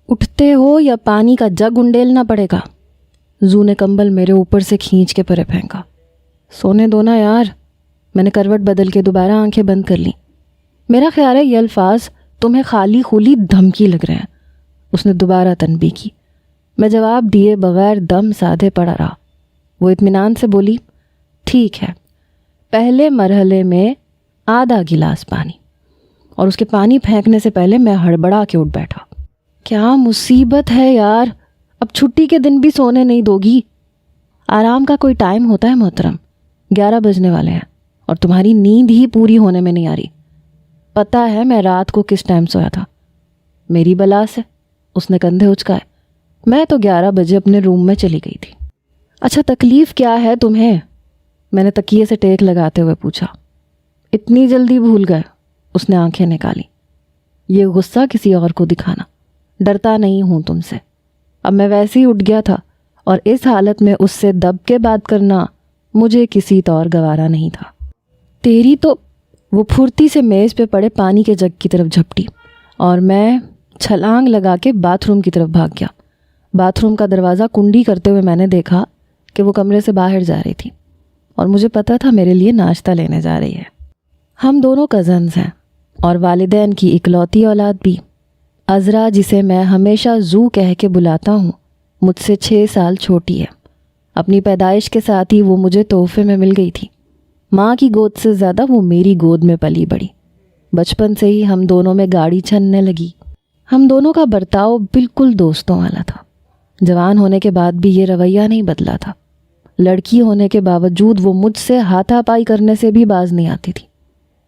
اٹھتے ہو یا پانی کا جگ انڈیلنا پڑے گا؟ زو نے کمبل میرے اوپر سے کھینچ کے پرے پھینکا۔ سونے دو نا یار۔ میں نے کروٹ بدل کے دوبارہ آنکھیں بند کر لیں۔ میرا خیال ہے یہ الفاظ تمہیں خالی خولی دھمکی لگ رہے ہیں، اس نے دوبارہ تنبیہ کی۔ میں جواب دیے بغیر دم سادھے پڑا رہا۔ وہ اطمینان سے بولی، ٹھیک ہے، پہلے مرحلے میں آدھا گلاس پانی، اور اس کے پانی پھینکنے سے پہلے میں ہڑبڑا کے اٹھ بیٹھا۔ کیا مصیبت ہے یار، اب چھٹی کے دن بھی سونے نہیں دو گی؟ آرام کا کوئی ٹائم ہوتا ہے محترم، 11 بجنے والے ہیں اور تمہاری نیند ہی پوری ہونے میں نہیں آ رہی۔ پتہ ہے میں رات کو کس ٹائم سویا تھا؟ میری بلا سے، اس نے کندھے اچکائے۔ میں تو 11 بجے اپنے روم میں چلی گئی تھی۔ اچھا تکلیف کیا ہے تمہیں؟ میں نے تکیے سے ٹیک لگاتے ہوئے پوچھا۔ اتنی جلدی بھول گئے؟ اس نے آنکھیں نکالی۔ یہ غصہ کسی اور کو دکھانا، ڈرتا نہیں ہوں تم سے۔ اب میں ویسے ہی اٹھ گیا تھا اور اس حالت میں اس سے دب کے بات کرنا مجھے کسی طور گوارا نہیں تھا۔ تیری تو، وہ پھرتی سے میز پہ پڑے پانی کے جگ کی طرف جھپٹی اور میں چھلانگ لگا کے باتھ روم کی طرف بھاگ گیا۔ باتھ روم کا دروازہ کنڈی کرتے ہوئے میں نے دیکھا کہ وہ کمرے سے باہر جا رہی تھی اور مجھے پتا تھا میرے لیے ناشتہ لینے جا رہی ہے۔ ہم دونوں کزنز ہیں اور والدین کی اکلوتی اولاد بھی۔ عذرا، جسے میں ہمیشہ زو کہہ کے بلاتا ہوں، مجھ سے 6 سال چھوٹی ہے۔ اپنی پیدائش کے ساتھ ہی وہ مجھے تحفے میں مل گئی تھی۔ ماں کی گود سے زیادہ وہ میری گود میں پلی بڑی۔ بچپن سے ہی ہم دونوں میں گاڑی چھننے لگی۔ ہم دونوں کا برتاؤ بالکل دوستوں والا تھا۔ جوان ہونے کے بعد بھی یہ رویہ نہیں بدلا تھا۔ لڑکی ہونے کے باوجود وہ مجھ سے ہاتھا پائی کرنے سے بھی باز نہیں آتی تھی۔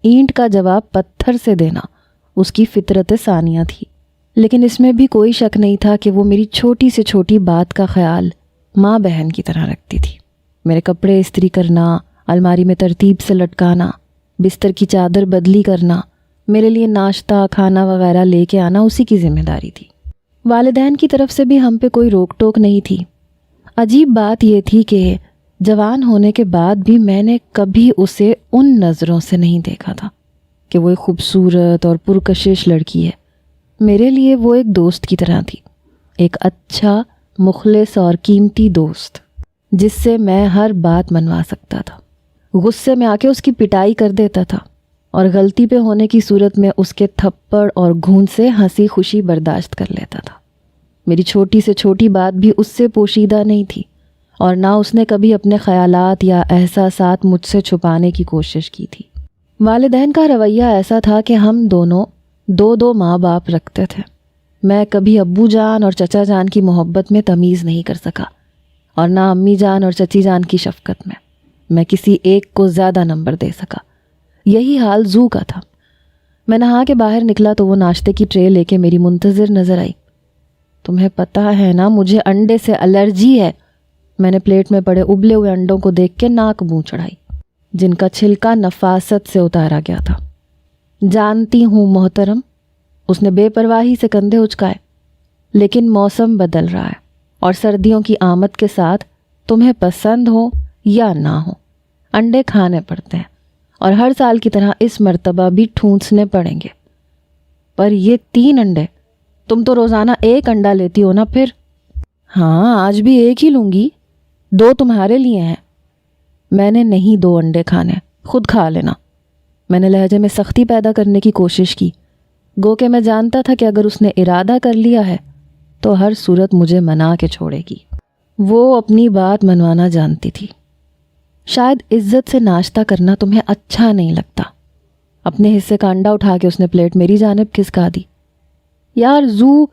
اینٹ کا جواب پتھر سے دینا اس کی فطرت ثانیہ تھی، لیکن اس میں بھی کوئی شک نہیں تھا کہ وہ میری چھوٹی سے چھوٹی بات کا خیال ماں بہن کی طرح رکھتی تھی۔ میرے کپڑے استری کرنا، الماری میں ترتیب سے لٹکانا، بستر کی چادر بدلی کرنا، میرے لیے ناشتہ کھانا وغیرہ لے کے آنا اسی کی ذمہ داری تھی۔ والدین کی طرف سے بھی ہم پہ کوئی روک ٹوک نہیں تھی۔ عجیب بات یہ تھی کہ جوان ہونے کے بعد بھی میں نے کبھی اسے ان نظروں سے نہیں دیکھا تھا کہ وہ ایک خوبصورت اور پرکشش لڑکی ہے۔ میرے لیے وہ ایک دوست کی طرح تھی، ایک اچھا، مخلص اور قیمتی دوست جس سے میں ہر بات منوا سکتا تھا۔ غصے میں آ کے اس کی پٹائی کر دیتا تھا اور غلطی پہ ہونے کی صورت میں اس کے تھپڑ اور گھونٹ سے ہنسی خوشی برداشت کر لیتا تھا۔ میری چھوٹی سے چھوٹی بات بھی اس سے پوشیدہ نہیں تھی اور نہ اس نے کبھی اپنے خیالات یا احساسات مجھ سے چھپانے کی کوشش کی تھی۔ والدین کا رویہ ایسا تھا کہ ہم دونوں 2 ماں باپ رکھتے تھے۔ میں کبھی ابو جان اور چچا جان کی محبت میں تمیز نہیں کر سکا اور نہ امی جان اور چچی جان کی شفقت میں کسی ایک کو زیادہ نمبر دے سکا۔ یہی حال زو کا تھا۔ میں نہا کے باہر نکلا تو وہ ناشتے کی ٹرے لے کے میری منتظر نظر آئی۔ تمہیں پتہ ہے نا مجھے انڈے سے الرجی ہے۔ میں نے پلیٹ میں پڑے ابلے ہوئے انڈوں کو دیکھ کے ناک منہ چڑھائی، جن کا چھلکا نفاست سے اتارا گیا تھا۔ جانتی ہوں محترم، اس نے بے پرواہی سے کندھے اچکائے، لیکن موسم بدل رہا ہے اور سردیوں کی آمد کے ساتھ تمہیں پسند ہو یا نہ ہو انڈے کھانے پڑتے ہیں، اور ہر سال کی طرح اس مرتبہ بھی ٹھونسنے پڑیں گے۔ پر یہ 3 انڈے، تم تو روزانہ 1 انڈا لیتی ہو نا پھر؟ ہاں، آج بھی 1 ہی لوں گی، 2 تمہارے لیے ہیں۔ میں نے نہیں 2 انڈے کھانے، خود کھا لینا۔ میں نے لہجے میں سختی پیدا کرنے کی کوشش کی، گو کہ میں جانتا تھا کہ اگر اس نے ارادہ کر لیا ہے تو ہر صورت مجھے منا کے چھوڑے گی۔ وہ اپنی بات منوانا جانتی تھی۔ شاید عزت سے ناشتہ کرنا تمہیں اچھا نہیں لگتا۔ اپنے حصے کا انڈا اٹھا کے اس نے پلیٹ میری جانب کھسکا دی۔ یار زو،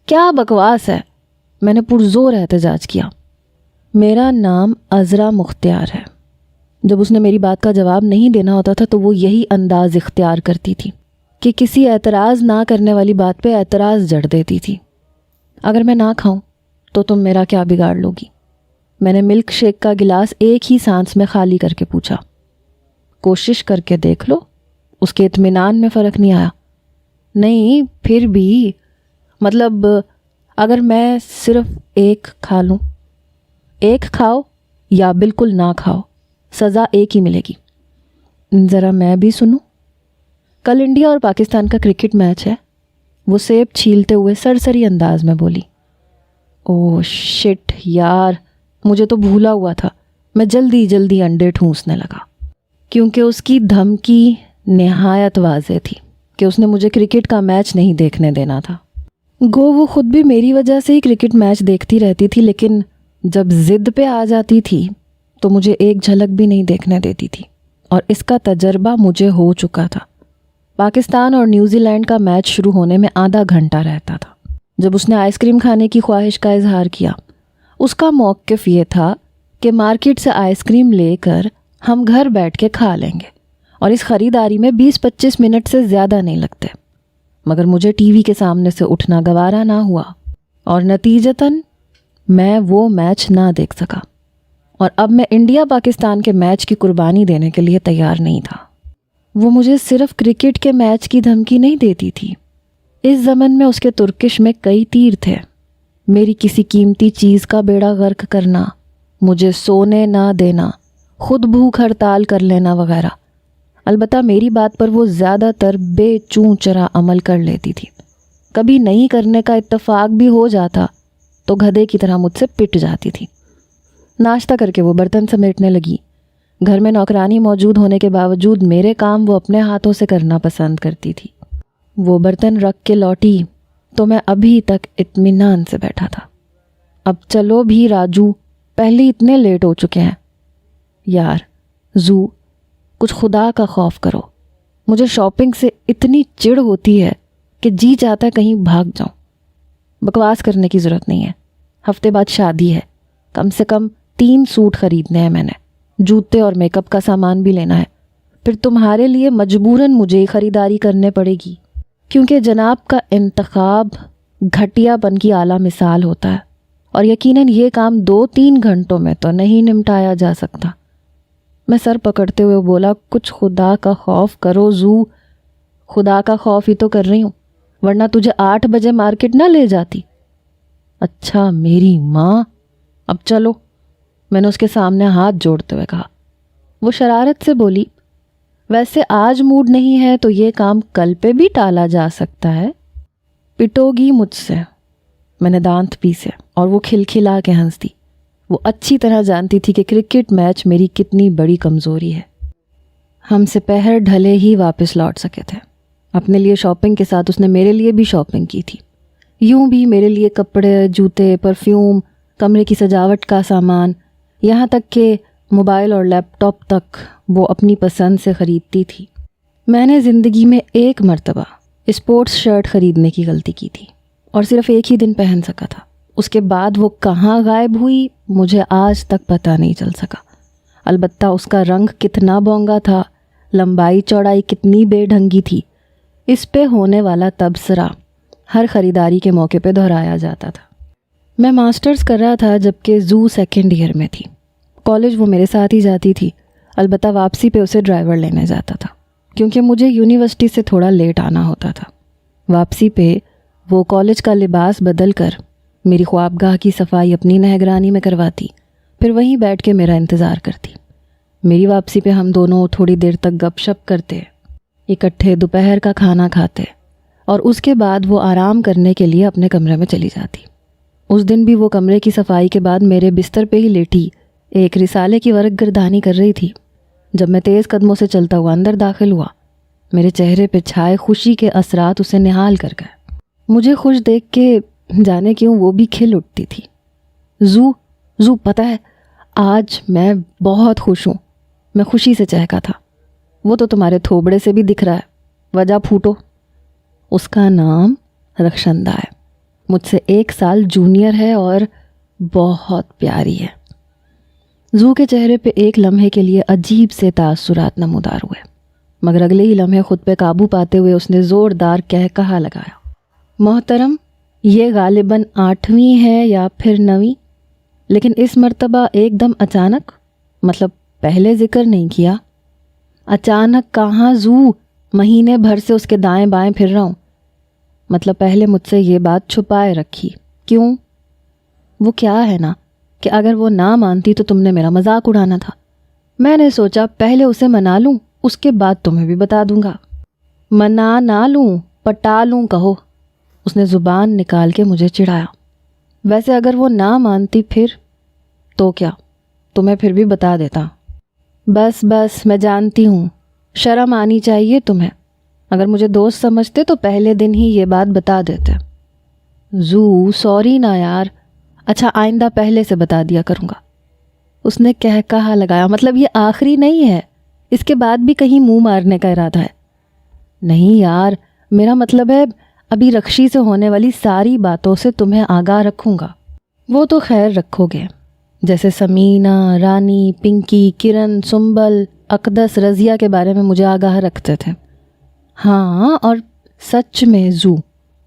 کیا بکواس ہے، میں نے پرزور احتجاج کیا۔ میرا نام عذرا مختار ہے۔ جب اس نے میری بات کا جواب نہیں دینا ہوتا تھا تو وہ یہی انداز اختیار کرتی تھی کہ کسی اعتراض نہ کرنے والی بات پہ اعتراض جڑ دیتی تھی۔ اگر میں نہ کھاؤں تو تم میرا کیا بگاڑ لوگی؟ میں نے ملک شیک کا گلاس ایک ہی سانس میں خالی کر کے پوچھا۔ کوشش کر کے دیکھ لو۔ اس کے اطمینان میں فرق نہیں آیا۔ نہیں، پھر بھی مطلب اگر میں صرف 1 کھا لوں؟ 1 کھاؤ یا بالکل نہ کھاؤ، سزا ایک ہی ملے گی۔ ذرا میں بھی سنوں۔ کل انڈیا اور پاکستان کا کرکٹ میچ ہے، وہ سیب چھیلتے ہوئے سرسری انداز میں بولی۔ اوہ شٹ یار، مجھے تو بھولا ہوا تھا۔ میں جلدی جلدی انڈے ٹھونسنے لگا کیونکہ اس کی دھمکی نہایت واضح تھی کہ اس نے مجھے کرکٹ کا میچ نہیں دیکھنے دینا تھا۔ گو وہ خود بھی میری وجہ سے ہی کرکٹ میچ دیکھتی رہتی تھی، لیکن جب ضد پہ آ جاتی تھی تو مجھے ایک جھلک بھی نہیں دیکھنے دیتی تھی، اور اس کا تجربہ مجھے ہو چکا تھا۔ پاکستان اور نیوزی لینڈ کا میچ شروع ہونے میں آدھا گھنٹہ رہتا تھا جب اس نے آئس کریم کھانے کی خواہش کا اظہار کیا۔ اس کا موقف یہ تھا کہ مارکیٹ سے آئس کریم لے کر ہم گھر بیٹھ کے کھا لیں گے، اور اس خریداری میں 20-25 منٹ سے زیادہ نہیں لگتے، مگر مجھے ٹی وی کے سامنے سے اٹھنا گوارا نہ ہوا، اور نتیجتاً میں وہ میچ نہ دیکھ سکا، اور اب میں انڈیا پاکستان کے میچ کی قربانی دینے کے لیے تیار نہیں تھا۔ وہ مجھے صرف کرکٹ کے میچ کی دھمکی نہیں دیتی تھی، اس زمن میں اس کے ترکش میں کئی تیر تھے۔ میری کسی قیمتی چیز کا بیڑا غرق کرنا، مجھے سونے نہ دینا، خود بھوک ہڑتال کر لینا وغیرہ۔ البتہ میری بات پر وہ زیادہ تر بے چوں چرا عمل کر لیتی تھی۔ کبھی نہیں کرنے کا اتفاق بھی ہو جاتا تو گدھے کی طرح مجھ سے پٹ جاتی تھی۔ ناشتہ کر کے وہ برتن سمیٹنے لگی۔ گھر میں نوکرانی موجود ہونے کے باوجود میرے کام وہ اپنے ہاتھوں سے کرنا پسند کرتی تھی۔ وہ برتن رکھ کے لوٹی تو میں ابھی تک اطمینان سے بیٹھا تھا۔ اب چلو بھی راجو، پہلے اتنے لیٹ ہو چکے ہیں۔ یار زو، کچھ خدا کا خوف کرو، مجھے شاپنگ سے اتنی چڑ ہوتی ہے کہ جی چاہتا ہے کہیں بھاگ جاؤں۔ بکواس کرنے کی ضرورت نہیں ہے، ہفتے بعد شادی ہے، کم سے کم 3 سوٹ خریدنے ہیں میں نے، جوتے اور میک اپ کا سامان بھی لینا ہے۔ پھر تمہارے لیے مجبوراً مجھے ہی خریداری کرنے پڑے گی، کیونکہ جناب کا انتخاب گھٹیا پن کی اعلیٰ مثال ہوتا ہے، اور یقیناً یہ کام 2-3 گھنٹوں میں تو نہیں نمٹایا جا سکتا۔ میں سر پکڑتے ہوئے بولا، کچھ خدا کا خوف کرو زو۔ خدا کا خوف ہی تو کر رہی ہوں، ورنہ تجھے 8 بجے مارکیٹ نہ لے جاتی۔ اچھا میری ماں، اب چلو، میں نے اس کے سامنے ہاتھ جوڑتے ہوئے کہا۔ وہ شرارت سے بولی، ویسے آج موڈ نہیں ہے تو یہ کام کل پہ بھی ٹالا جا سکتا ہے۔ پٹو گی مجھ سے؟ میں نے دانت پیسے اور وہ کھلکھلا کے ہنس دی۔ وہ اچھی طرح جانتی تھی کہ کرکٹ میچ میری کتنی بڑی کمزوری ہے۔ ہم سے پہر ڈھلے ہی واپس لوٹ سکے تھے۔ اپنے لیے شاپنگ کے ساتھ اس نے میرے لیے بھی شاپنگ کی تھی۔ یوں بھی میرے لیے کپڑے، جوتے، پرفیوم، کمرے کی سجاوٹ کا سامان، یہاں تک کہ موبائل اور لیپ ٹاپ تک وہ اپنی پسند سے خریدتی تھی۔ میں نے زندگی میں ایک مرتبہ اسپورٹس شرٹ خریدنے کی غلطی کی تھی، اور صرف ایک ہی دن پہن سکا تھا۔ اس کے بعد وہ کہاں غائب ہوئی مجھے آج تک پتہ نہیں چل سکا۔ البتہ اس کا رنگ کتنا بونگا تھا، لمبائی چوڑائی کتنی بے ڈھنگی تھی، اس پہ ہونے والا تبصرہ ہر خریداری کے موقع پہ دہرایا جاتا تھا۔ میں ماسٹرز کر رہا تھا جبکہ زو 2nd ایئر میں تھی۔ کالج وہ میرے ساتھ ہی جاتی تھی، البتہ واپسی پہ اسے ڈرائیور لینے جاتا تھا، کیونکہ مجھے یونیورسٹی سے تھوڑا لیٹ آنا ہوتا تھا۔ واپسی پہ وہ کالج کا لباس بدل کر میری خوابگاہ کی صفائی اپنی نگرانی میں کرواتی، پھر وہیں بیٹھ کے میرا انتظار کرتی۔ میری واپسی پہ ہم دونوں تھوڑی دیر تک گپ شپ کرتے، اکٹھے دوپہر کا کھانا کھاتے، اور اس کے بعد وہ آرام کرنے کے لیے اپنے کمرے میں چلی جاتی۔ اس دن بھی وہ کمرے کی صفائی کے بعد میرے بستر پہ ہی لیٹی ایک رسالے کی ورق گردانی کر رہی تھی۔ جب میں تیز قدموں سے چلتا ہوا اندر داخل ہوا، میرے چہرے پہ چھائے خوشی کے اثرات اسے نہال کر گئے۔ مجھے خوش دیکھ کے جانے کیوں وہ بھی کھل اٹھتی تھی۔ زو پتہ ہے آج میں بہت خوش ہوں، میں خوشی سے چہکا تھا۔ وہ تو تمہارے تھوبڑے سے بھی دکھ رہا ہے، وجہ پھوٹو۔ اس کا نام رخشندہ ہے، مجھ سے 1 سال جونیئر ہے اور بہت پیاری ہے۔ زو کے چہرے پہ ایک لمحے کے لیے عجیب سے تاثرات نمودار ہوئے، مگر اگلے ہی لمحے خود پہ قابو پاتے ہوئے اس نے زوردار کہا لگایا، محترم یہ غالباً 8ویں ہے یا پھر 9ویں، لیکن اس مرتبہ ایک دم اچانک، مطلب پہلے ذکر نہیں کیا۔ اچانک کہاں زو، مہینے بھر سے اس کے دائیں بائیں پھر رہا ہوں، مطلب پہلے مجھ سے یہ بات چھپائے رکھی۔ کیوں؟ وہ کیا ہے نا کہ اگر وہ نہ مانتی تو تم نے میرا مذاق اڑانا تھا۔ میں نے سوچا پہلے اسے منا لوں، اس کے بعد تمہیں بھی بتا دوں گا۔ منا نہ لوں، پٹا لوں کہو۔ اس نے زبان نکال کے مجھے چڑھایا۔ ویسے اگر وہ نہ مانتی پھر تو کیا، تمہیں پھر بھی بتا دیتا۔ بس میں جانتی ہوں، شرم آنی چاہیے تمہیں، اگر مجھے دوست سمجھتے تو پہلے دن ہی یہ بات بتا دیتے۔ زو سوری نا یار، اچھا آئندہ پہلے سے بتا دیا کروں گا، اس نے کہا لگایا۔ مطلب یہ آخری نہیں ہے، اس کے بعد بھی کہیں منہ مارنے کا ارادہ ہے؟ نہیں یار، میرا مطلب ہے ابھی رکشی سے ہونے والی ساری باتوں سے تمہیں آگاہ رکھوں گا۔ وہ تو خیر رکھو گے، جیسے سمینہ، رانی، پنکی، کرن، سنبل، اقدس، رضیہ کے بارے میں مجھے آگاہ رکھتے تھے۔ ہاں، اور سچ میں زو،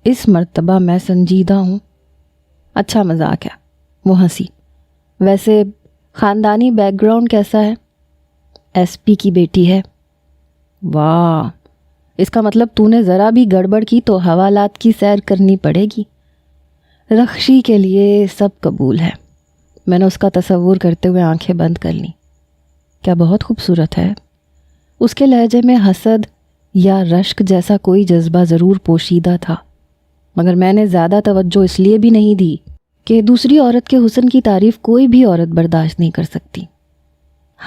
اس مرتبہ میں سنجیدہ ہوں۔ اچھا مذاق ہے، وہ ہنسی۔ ویسے خاندانی بیک گراؤنڈ کیسا ہے؟ ایس پی کی بیٹی ہے۔ واہ، اس کا مطلب تو نے ذرا بھی گڑبڑ کی تو حوالات کی سیر کرنی پڑے گی۔ رخشی کے لیے سب قبول ہے۔ میں نے اس کا تصور کرتے ہوئے آنکھیں بند کر لیں۔ کیا بہت خوبصورت ہے۔ اس کے لہجے میں حسد یا رشک جیسا کوئی جذبہ ضرور پوشیدہ تھا، مگر میں نے زیادہ توجہ اس لیے بھی نہیں دی کہ دوسری عورت کے حسن کی تعریف کوئی بھی عورت برداشت نہیں کر سکتی۔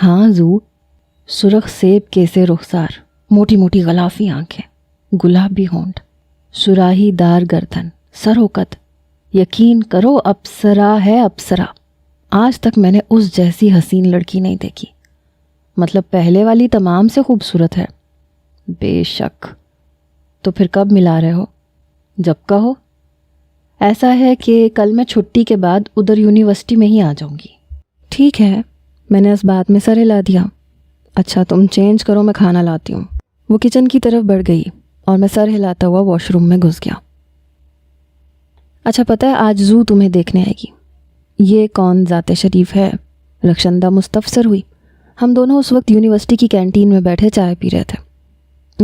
ہاں زو، سرخ سیب کیسے رخسار، موٹی موٹی غلافی آنکھیں، گلابی ہونٹ، سراہی دار گردن، سروقت، یقین کرو اپسرا ہے اپسرا۔ آج تک میں نے اس جیسی حسین لڑکی نہیں دیکھی۔ مطلب پہلے والی تمام سے خوبصورت ہے؟ بے شک۔ تو پھر کب ملا رہے ہو؟ جب کہو۔ ایسا ہے کہ کل میں چھٹی کے بعد ادھر یونیورسٹی میں ہی آ جاؤں گی۔ ٹھیک ہے، میں نے اس بات میں سر ہلا دیا۔ اچھا تم چینج کرو، میں کھانا لاتی ہوں۔ وہ کچن کی طرف بڑھ گئی اور میں سر ہلاتا ہوا واش روم میں گھس گیا۔ اچھا پتہ ہے آج زو تمہیں دیکھنے آئے گی۔ یہ کون ذات شریف ہے؟ رخشندہ مستفسر ہوئی۔ ہم دونوں اس وقت یونیورسٹی کی کینٹین میں بیٹھے چائے پی رہے تھے۔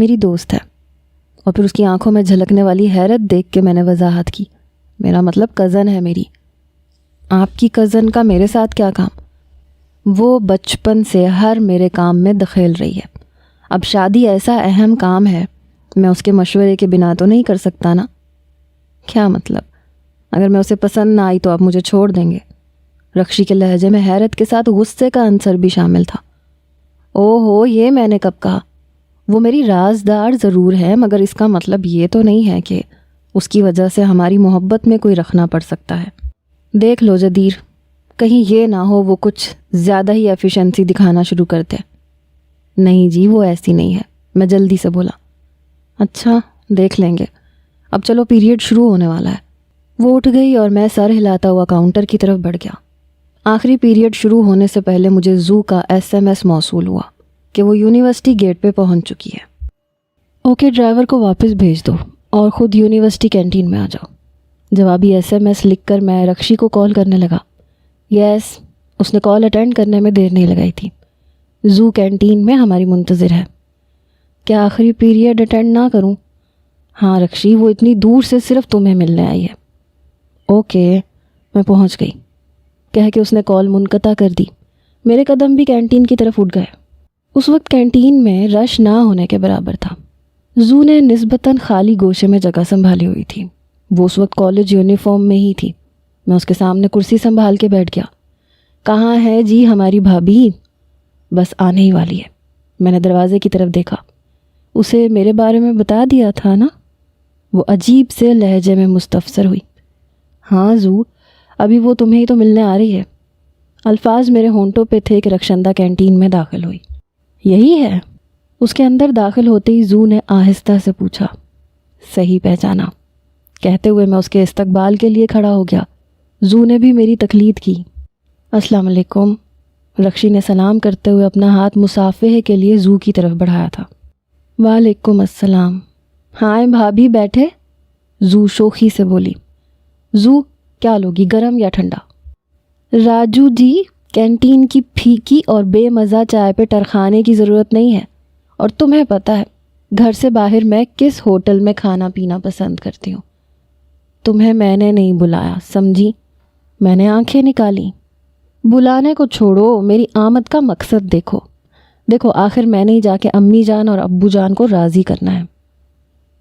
میری دوست ہے۔ اور پھر اس کی آنکھوں میں جھلکنے والی حیرت دیکھ کے میں نے وضاحت کی، میرا مطلب کزن ہے میری۔ آپ کی کزن کا میرے ساتھ کیا کام؟ وہ بچپن سے ہر میرے کام میں دخیل رہی ہے۔ اب شادی ایسا اہم کام ہے، میں اس کے مشورے کے بنا تو نہیں کر سکتا نا۔ کیا مطلب؟ اگر میں اسے پسند نہ آئی تو آپ مجھے چھوڑ دیں گے؟ رخشی کے لہجے میں حیرت کے ساتھ غصے کا عنصر بھی شامل تھا۔ او ہو، یہ میں نے کب کہا؟ وہ میری رازدار ضرور ہے، مگر اس کا مطلب یہ تو نہیں ہے کہ اس کی وجہ سے ہماری محبت میں کوئی رکھنا پڑ سکتا ہے۔ دیکھ لو جدیر، کہیں یہ نہ ہو وہ کچھ زیادہ ہی ایفیشنسی دکھانا شروع کر دے۔ نہیں جی، وہ ایسی نہیں ہے، میں جلدی سے بولا۔ اچھا دیکھ لیں گے، اب چلو پیریڈ شروع ہونے والا ہے۔ وہ اٹھ گئی اور میں سر ہلاتا ہوا کاؤنٹر کی طرف بڑھ گیا۔ آخری پیریڈ شروع ہونے سے پہلے مجھے زو کا SMS موصول ہوا کہ وہ یونیورسٹی گیٹ پہ پہنچ چکی ہے۔ اوکے، ڈرائیور کو واپس بھیج دو اور خود یونیورسٹی کینٹین میں آ جاؤ۔ جوابی SMS لکھ کر میں رخشی کو کال کرنے لگا۔ یس، اس نے کال اٹینڈ کرنے میں دیر نہیں لگائی تھی۔ زو کینٹین میں ہماری منتظر ہے۔ کیا آخری پیریڈ اٹینڈ نہ کروں؟ ہاں رخشی، وہ اتنی دور سے صرف تمہیں ملنے آئی ہے۔ اوکے، میں پہنچ گئی، کہہ کے اس نے کال منقطع کر دی۔ میرے قدم بھی کینٹین کی طرف اٹھ گئے۔ اس وقت کینٹین میں رش نہ ہونے کے برابر تھا۔ زو نے نسبتاً خالی گوشے میں جگہ سنبھالی ہوئی تھی۔ وہ اس وقت کالج یونیفارم میں ہی تھی۔ میں اس کے سامنے کرسی سنبھال کے بیٹھ گیا۔ کہاں ہے جی ہماری بھابھی؟ بس آنے ہی والی ہے۔ میں نے دروازے کی طرف دیکھا۔ اسے میرے بارے میں بتا دیا تھا نا؟ وہ عجیب سے لہجے میں مستفسر ہوئی۔ ہاں زو، ابھی وہ تمہیں ہی تو ملنے آ رہی ہے۔ الفاظ میرے ہونٹوں پہ تھے کہ رخشندہ کینٹین میں داخل ہوئی۔ یہی ہے؟ اس کے اندر داخل ہوتے ہی زو نے آہستہ سے پوچھا۔ صحیح پہچانا، کہتے ہوئے میں اس کے استقبال کے لیے کھڑا ہو گیا۔ زو نے بھی میری تقلید کی۔ السلام علیکم۔ رخشی نے سلام کرتے ہوئے اپنا ہاتھ مصافحے کے لیے زو کی طرف بڑھایا تھا۔ وعلیکم السلام۔ ہائے بھابھی، بیٹھے؟ زو شوخی سے بولی۔ زو، کیا لوگی، گرم یا ٹھنڈا؟ راجو جی، کینٹین کی پھیکی اور بے مزہ چائے پہ ٹرخانے کی ضرورت نہیں ہے، اور تمہیں پتہ ہے گھر سے باہر میں کس ہوٹل میں کھانا پینا پسند کرتی ہوں۔ تمہیں میں نے نہیں بلایا، سمجھی؟ میں نے آنکھیں نکالی۔ بلانے کو چھوڑو، میری آمد کا مقصد دیکھو۔ آخر میں نے جا کے امی جان اور ابو جان کو راضی کرنا ہے۔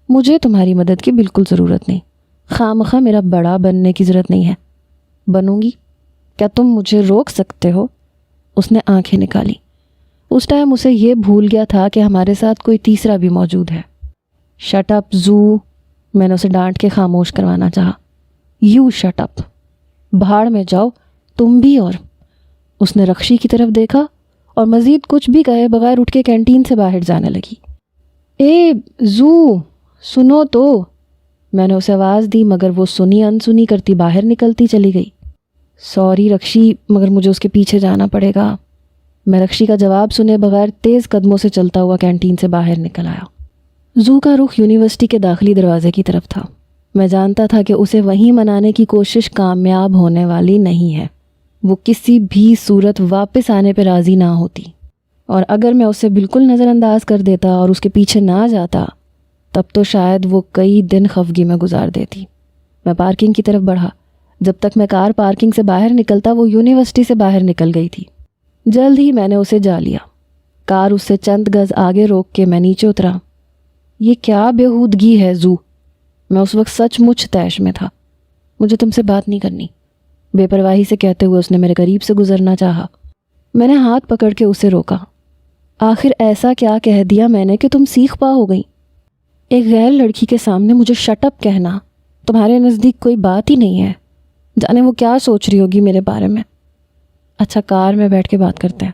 مجھے تمہاری مدد کی بالکل ضرورت نہیں، خواہ میرا بڑا بننے کی ضرورت نہیں ہے. بنوں گی؟ کیا تم مجھے روک سکتے ہو؟ اس نے آنکھیں نکالی. اس ٹائم اسے یہ بھول گیا تھا کہ ہمارے ساتھ کوئی تیسرا بھی موجود ہے. شٹ اپ زو، میں نے اسے ڈانٹ کے خاموش کروانا چاہا. یو شٹ اپ، بھاڑ میں جاؤ تم بھی. اور اس نے رخشی کی طرف دیکھا اور مزید کچھ بھی کہے بغیر اٹھ کے کینٹین سے باہر جانے لگی. اے زو سنو تو، میں نے اسے آواز دی مگر وہ سنی انسنی کرتی باہر نکلتی چلی گئی. سوری رخشی، مگر مجھے اس کے پیچھے جانا پڑے گا. میں رخشی کا جواب سنے بغیر تیز قدموں سے چلتا ہوا کینٹین سے باہر نکل آیا. زو کا رخ یونیورسٹی کے داخلی دروازے کی طرف تھا. میں جانتا تھا کہ اسے وہیں منانے کی کوشش کامیاب ہونے والی نہیں ہے. وہ کسی بھی صورت واپس آنے پہ راضی نہ ہوتی، اور اگر میں اسے بالکل نظر انداز کر دیتا اور اس کے پیچھے نہ جاتا تب تو شاید وہ کئی دن خفگی میں گزار دیتی. میں پارکنگ کی طرف بڑھا. جب تک میں کار پارکنگ سے باہر نکلتا وہ یونیورسٹی سے باہر نکل گئی تھی. جلد ہی میں نے اسے جا لیا. کار اس سے چند گز آگے روک کے میں نیچے اترا. یہ کیا بےہودگی ہے زو؟ میں اس وقت سچ مچ طیش میں تھا. مجھے تم سے بات نہیں کرنی، بے پرواہی سے کہتے ہوئے اس نے میرے قریب سے گزرنا چاہا. میں نے ہاتھ پکڑ کے اسے روکا. آخر ایسا کیا کہہ دیا میں نے کہ تم سیخ پا ہو گئی؟ ایک غیر لڑکی کے سامنے مجھے شٹ اپ کہنا تمہارے نزدیک کوئی بات ہی نہیں ہے. جانے وہ کیا سوچ رہی ہوگی میرے بارے میں. اچھا کار میں بیٹھ کے بات کرتے ہیں.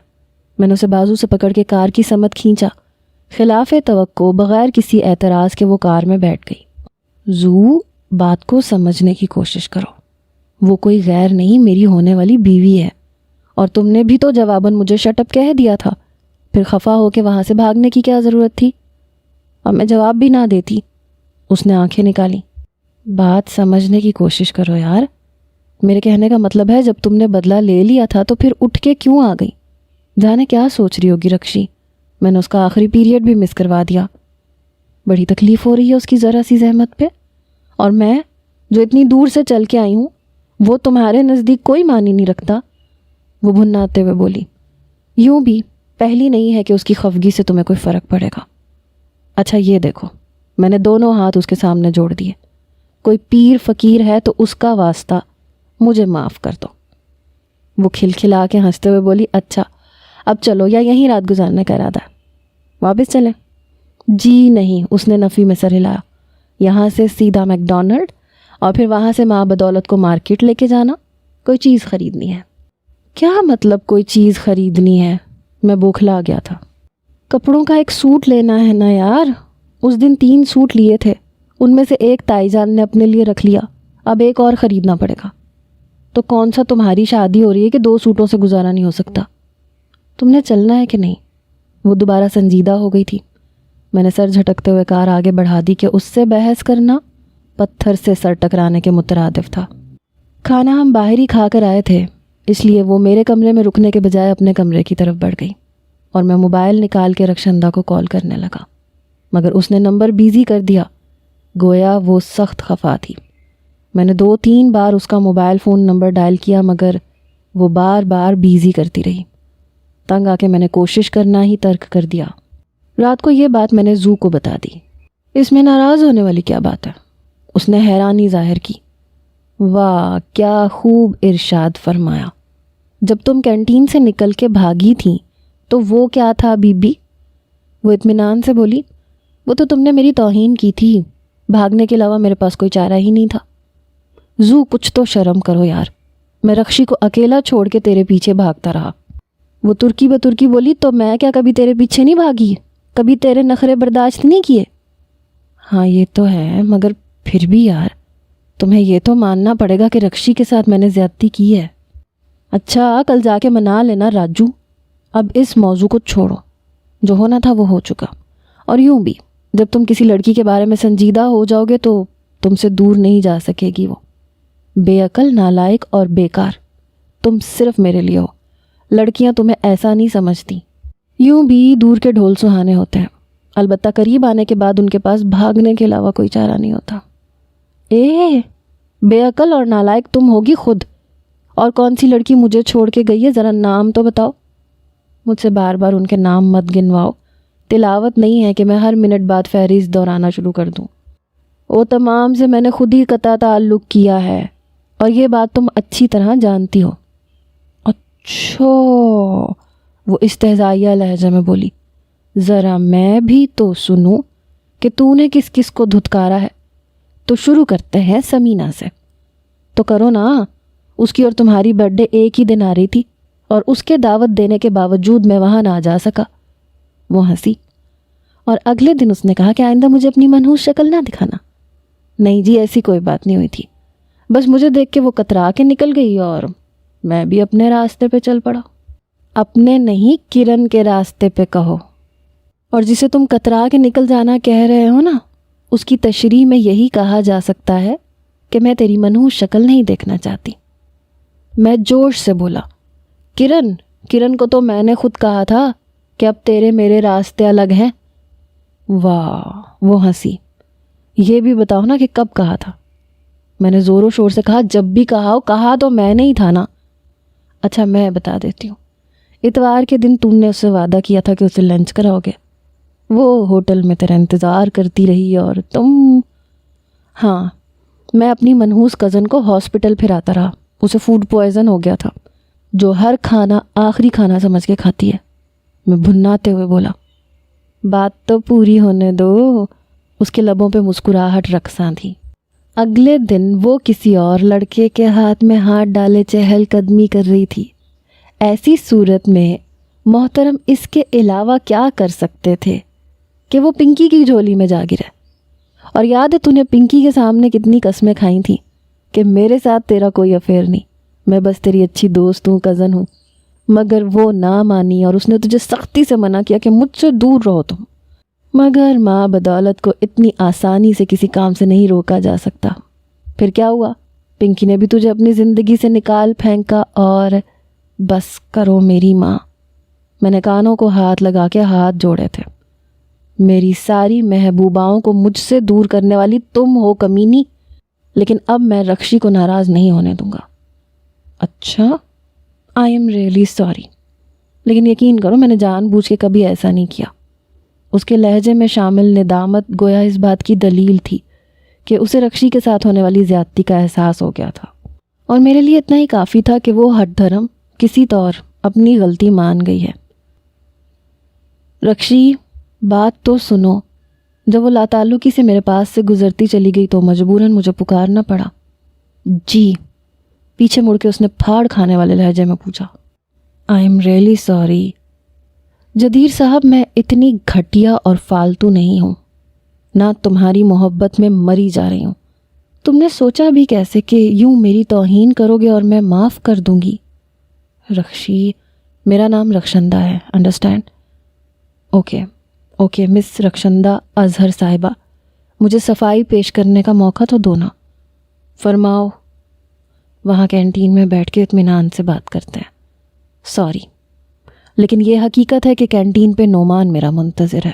میں نے اسے بازو سے پکڑ کے کار کی سمت کھینچا. خلاف توقع بغیر کسی اعتراض کے وہ کار میں بیٹھ گئی. زو، بات کو سمجھنے کی کوشش کرو. وہ کوئی غیر نہیں، میری ہونے والی بیوی ہے. اور تم نے بھی تو جواباً مجھے شٹ اپ کہہ دیا تھا. پھر خفا ہو کے وہاں سے بھاگنے کی کیا ضرورت تھی؟ اب میں جواب بھی نہ دیتی. اس نے آنکھیں نکالی. بات سمجھنے کی کوشش کرو یار. میرے کہنے کا مطلب ہے جب تم نے بدلہ لے لیا تھا تو پھر اٹھ کے کیوں آ گئی؟ جانے کیا سوچ رہی ہوگی رخشی. میں نے اس کا آخری پیریڈ بھی مس کروا دیا. بڑی تکلیف ہو رہی ہے اس کی ذرا سی زحمت پہ، اور میں جو اتنی دور سے چل کے آئی ہوں وہ تمہارے نزدیک کوئی معنی نہیں رکھتا. وہ بھناتے ہوئے بولی. یوں بھی پہلی نہیں ہے کہ اس کی خفگی سے تمہیں کوئی فرق پڑے گا. اچھا یہ دیکھو. میں نے دونوں ہاتھ اس کے سامنے جوڑ دیے. کوئی پیر فقیر ہے تو اس کا واسطہ مجھے معاف کر دو. وہ کھلکھلا کے ہنستے ہوئے بولی. اچھا اب چلو، یا یہیں رات گزارنے کا ارادہ ہے؟ واپس چلیں؟ جی نہیں، اس نے نفی میں سر ہلایا. یہاں سے سیدھا میک ڈونلڈ اور پھر وہاں سے ماں بدولت کو مارکیٹ لے کے جانا. کوئی چیز خریدنی ہے. کیا مطلب کوئی چیز خریدنی ہے؟ میں بوکھلا گیا تھا. کپڑوں کا ایک سوٹ لینا ہے نا یار. اس دن 3 سوٹ لیے تھے، ان میں سے ایک تائی جان نے اپنے لیے رکھ لیا، اب ایک اور خریدنا پڑے گا. تو کون سا تمہاری شادی ہو رہی ہے کہ 2 سوٹوں سے گزارا نہیں ہو سکتا؟ تم نے چلنا ہے کہ نہیں؟ وہ دوبارہ سنجیدہ ہو گئی تھی. میں نے سر جھٹکتے ہوئے کار آگے بڑھا دی کہ اس سے بحث کرنا پتھر سے سر ٹکرانے کے مترادف تھا. کھانا ہم باہر ہی کھا کر آئے تھے، اس لیے وہ میرے کمرے میں رکنے کے بجائے اپنے کمرے کی طرف بڑھ گئی اور میں موبائل نکال کے رخشندہ کو کال کرنے لگا. مگر اس نے نمبر بیزی کر دیا، گویا وہ سخت خفا تھی. میں نے 2-3 بار اس کا موبائل فون نمبر ڈائل کیا مگر وہ بار بار بیزی کرتی رہی. تنگ آ کے میں نے کوشش کرنا ہی ترک کر دیا. رات کو یہ بات میں نے زو کو بتا دی. اس میں ناراض ہونے والی کیا بات ہے؟ اس نے حیرانی ظاہر کی. واہ کیا خوب ارشاد فرمایا. جب تم کینٹین سے نکل کے بھاگی تھیں تو وہ کیا تھا بی بی؟ وہ اطمینان سے بولی. وہ تو تم نے میری توہین کی تھی، بھاگنے کے علاوہ میرے پاس کوئی چارہ ہی نہیں تھا. زو کچھ تو شرم کرو یار. میں رخشی کو اکیلا چھوڑ کے تیرے پیچھے بھاگتا رہا. وہ ترکی بترکی بولی. تو میں کیا کبھی تیرے پیچھے نہیں بھاگی؟ کبھی تیرے نخرے برداشت نہیں کیے؟ ہاں یہ تو ہے، مگر پھر بھی یار تمہیں یہ تو ماننا پڑے گا کہ رخشی کے ساتھ میں نے زیادتی کی ہے. اچھا کل جا کے منا لینا راجو. اب اس موضوع کو چھوڑو، جو ہونا تھا وہ ہو چکا. اور یوں بھی جب تم کسی لڑکی کے بارے میں سنجیدہ ہو جاؤ گے تو تم سے دور نہیں جا سکے گی. وہ بے عقل، نالائق اور بیکار. تم صرف میرے لیے ہو. لڑکیاں تمہیں ایسا نہیں سمجھتی. یوں بھی دور کے ڈھول سہانے ہوتے ہیں، البتہ قریب آنے کے بعد ان کے پاس بھاگنے کے علاوہ کوئی چارہ نہیں ہوتا. بے عقل اور نالائق تم ہوگی خود. اور کون سی لڑکی مجھے چھوڑ کے گئی ہے؟ ذرا نام تو بتاؤ. مجھ سے بار بار ان کے نام مت گنواؤ. تلاوت نہیں ہے کہ میں ہر منٹ بعد فہرست دہرانا شروع کر دوں. وہ تمام سے میں نے خود ہی قطع تعلق کیا ہے، اور یہ بات تم اچھی طرح جانتی ہو۔ اچھا، وہ استہزائیہ لہجے میں بولی، ذرا میں بھی تو سنوں کہ تو نے کس کس کو دھتکارا ہے۔ تو شروع کرتے ہیں سمینہ سے۔ تو کرو نا، اس کی اور تمہاری برتھ ڈے ایک ہی دن آ رہی تھی، اور اس کے دعوت دینے کے باوجود میں وہاں نہ جا سکا۔ وہ ہنسی، اور اگلے دن اس نے کہا کہ آئندہ مجھے اپنی منحوس شکل نہ دکھانا۔ نہیں جی، ایسی کوئی بات نہیں ہوئی تھی، بس مجھے دیکھ کے وہ کترا کے نکل گئی اور میں بھی اپنے راستے پہ چل پڑا۔ اپنے نہیں، کرن کے راستے پہ کہو۔ اور جسے تم کترا کے نکل جانا کہہ رہے ہو نا، اس کی تشریح میں یہی کہا جا سکتا ہے کہ میں تیری منحوس شکل نہیں دیکھنا چاہتی۔ میں جوش سے بولا، کرن کو تو میں نے خود کہا تھا کہ اب تیرے میرے راستے الگ ہیں۔ واہ، وہ ہنسی۔ یہ بھی بتاؤ نا کہ کب کہا تھا؟ میں نے زور و شور سے کہا، جب بھی کہا ہو، کہا تو میں نے ہی تھا نا۔ اچھا، میں بتا دیتی ہوں۔ اتوار کے دن تم نے اس سے وعدہ کیا تھا کہ اسے لنچ کراؤ گے۔ وہ ہوٹل میں تیرا انتظار کرتی رہی اور تم… ہاں، میں اپنی منحوس کزن کو ہاسپٹل پھراتا رہا۔ اسے فوڈ پوائزن ہو گیا تھا، جو ہر کھانا آخری کھانا سمجھ کے کھاتی ہے۔ میں بھناتے ہوئے بولا، بات تو پوری ہونے دو۔ اس کے لبوں پہ مسکراہٹ رقصاں تھی۔ اگلے دن وہ کسی اور لڑکے کے ہاتھ میں ہاتھ ڈالے چہل قدمی کر رہی تھی۔ ایسی صورت میں محترم اس کے علاوہ کیا کر سکتے تھے کہ وہ پنکی کی جھولی میں جا گرے۔ اور یاد ہے تو نے پنکی کے سامنے کتنی قسمیں کھائی تھیں کہ میرے ساتھ تیرا کوئی افیئر نہیں، میں بس تیری اچھی دوست ہوں، کزن ہوں۔ مگر وہ نہ مانی اور اس نے تجھے سختی سے منع کیا کہ مجھ سے دور رہو تم۔ مگر ماں بدولت کو اتنی آسانی سے کسی کام سے نہیں روکا جا سکتا۔ پھر کیا ہوا؟ پنکی نے بھی تجھے اپنی زندگی سے نکال پھینکا اور… بس کرو میری ماں۔ میں نے کانوں کو ہاتھ لگا کے ہاتھ جوڑے تھے۔ میری ساری محبوباؤں کو مجھ سے دور کرنے والی تم ہو کمینی، لیکن اب میں رکشی کو ناراض نہیں ہونے دوں گا۔ اچھا، آئی ایم ریئلی سوری، لیکن یقین کرو میں نے جان بوجھ کے کبھی ایسا نہیں کیا۔ اس کے لہجے میں شامل ندامت گویا اس بات کی دلیل تھی کہ اسے رکشی کے ساتھ ہونے والی زیادتی کا احساس ہو گیا تھا، اور میرے لیے اتنا ہی کافی تھا کہ وہ ہٹ دھرم کسی طور اپنی غلطی مان گئی ہے۔ رکشی، بات تو سنو۔ جب وہ لاتعلقی سے میرے پاس سے گزرتی چلی گئی تو مجبوراً مجھے پکارنا پڑا۔ جی، پیچھے مڑ کے اس نے پھاڑ کھانے والے لہجے میں پوچھا۔ آئی ایم ریئلی سوری جدیر صاحب، میں اتنی گھٹیا اور فالتو نہیں ہوں، نہ تمہاری محبت میں مری جا رہی ہوں۔ تم نے سوچا بھی کیسے کہ یوں میری توہین کرو گے اور میں معاف کر دوں گی؟ رکشی، میرا نام رخشندہ ہے، انڈرسٹینڈ؟ اوکے مس رخشندہ اظہر صاحبہ، مجھے صفائی پیش کرنے کا موقع تو دو نا۔ فرماؤ۔ وہاں کینٹین میں بیٹھ کے اطمینان سے بات کرتے ہیں۔ سوری، لیکن یہ حقیقت ہے کہ کینٹین پہ نعمان میرا منتظر ہے،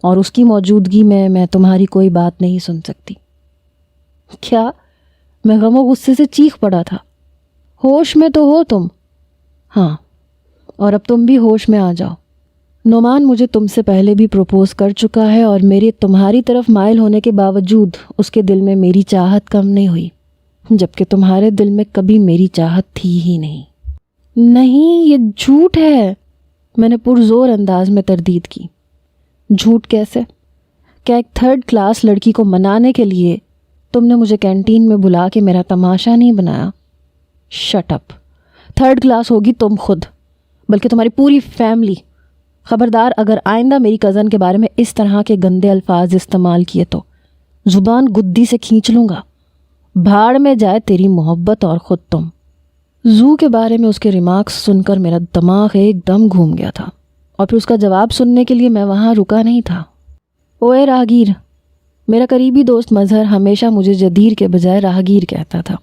اور اس کی موجودگی میں تمہاری کوئی بات نہیں سن سکتی۔ کیا؟ میں غم و غصے سے چیخ پڑا تھا۔ ہوش میں تو ہو تم؟ ہاں، اور اب تم بھی ہوش میں آ جاؤ۔ نعمان مجھے تم سے پہلے بھی پروپوز کر چکا ہے، اور میری تمہاری طرف مائل ہونے کے باوجود اس کے دل میں میری چاہت کم نہیں ہوئی، جبکہ تمہارے دل میں کبھی میری چاہت تھی ہی نہیں۔ نہیں، یہ جھوٹ ہے، میں نے پرزور انداز میں تردید کی۔ جھوٹ کیسے؟ کیا ایک تھرڈ کلاس لڑکی کو منانے کے لیے تم نے مجھے کینٹین میں بلا کے میرا تماشا نہیں بنایا؟ شٹ اپ، تھرڈ کلاس ہوگی تم خود، بلکہ تمہاری پوری فیملی۔ خبردار، اگر آئندہ میری کزن کے بارے میں اس طرح کے گندے الفاظ استعمال کیے تو زبان گدی سے کھینچ لوں گا۔ بھاڑ میں جائے تیری محبت اور خود تم۔ زو کے بارے میں اس کے ریمارکس سن کر میرا دماغ ایک دم گھوم گیا تھا، اور پھر اس کا جواب سننے کے لیے میں وہاں رکا نہیں تھا۔ اوے راہگیر، میرا قریبی دوست مظہر ہمیشہ مجھے جدیر کے بجائے راہگیر کہتا تھا۔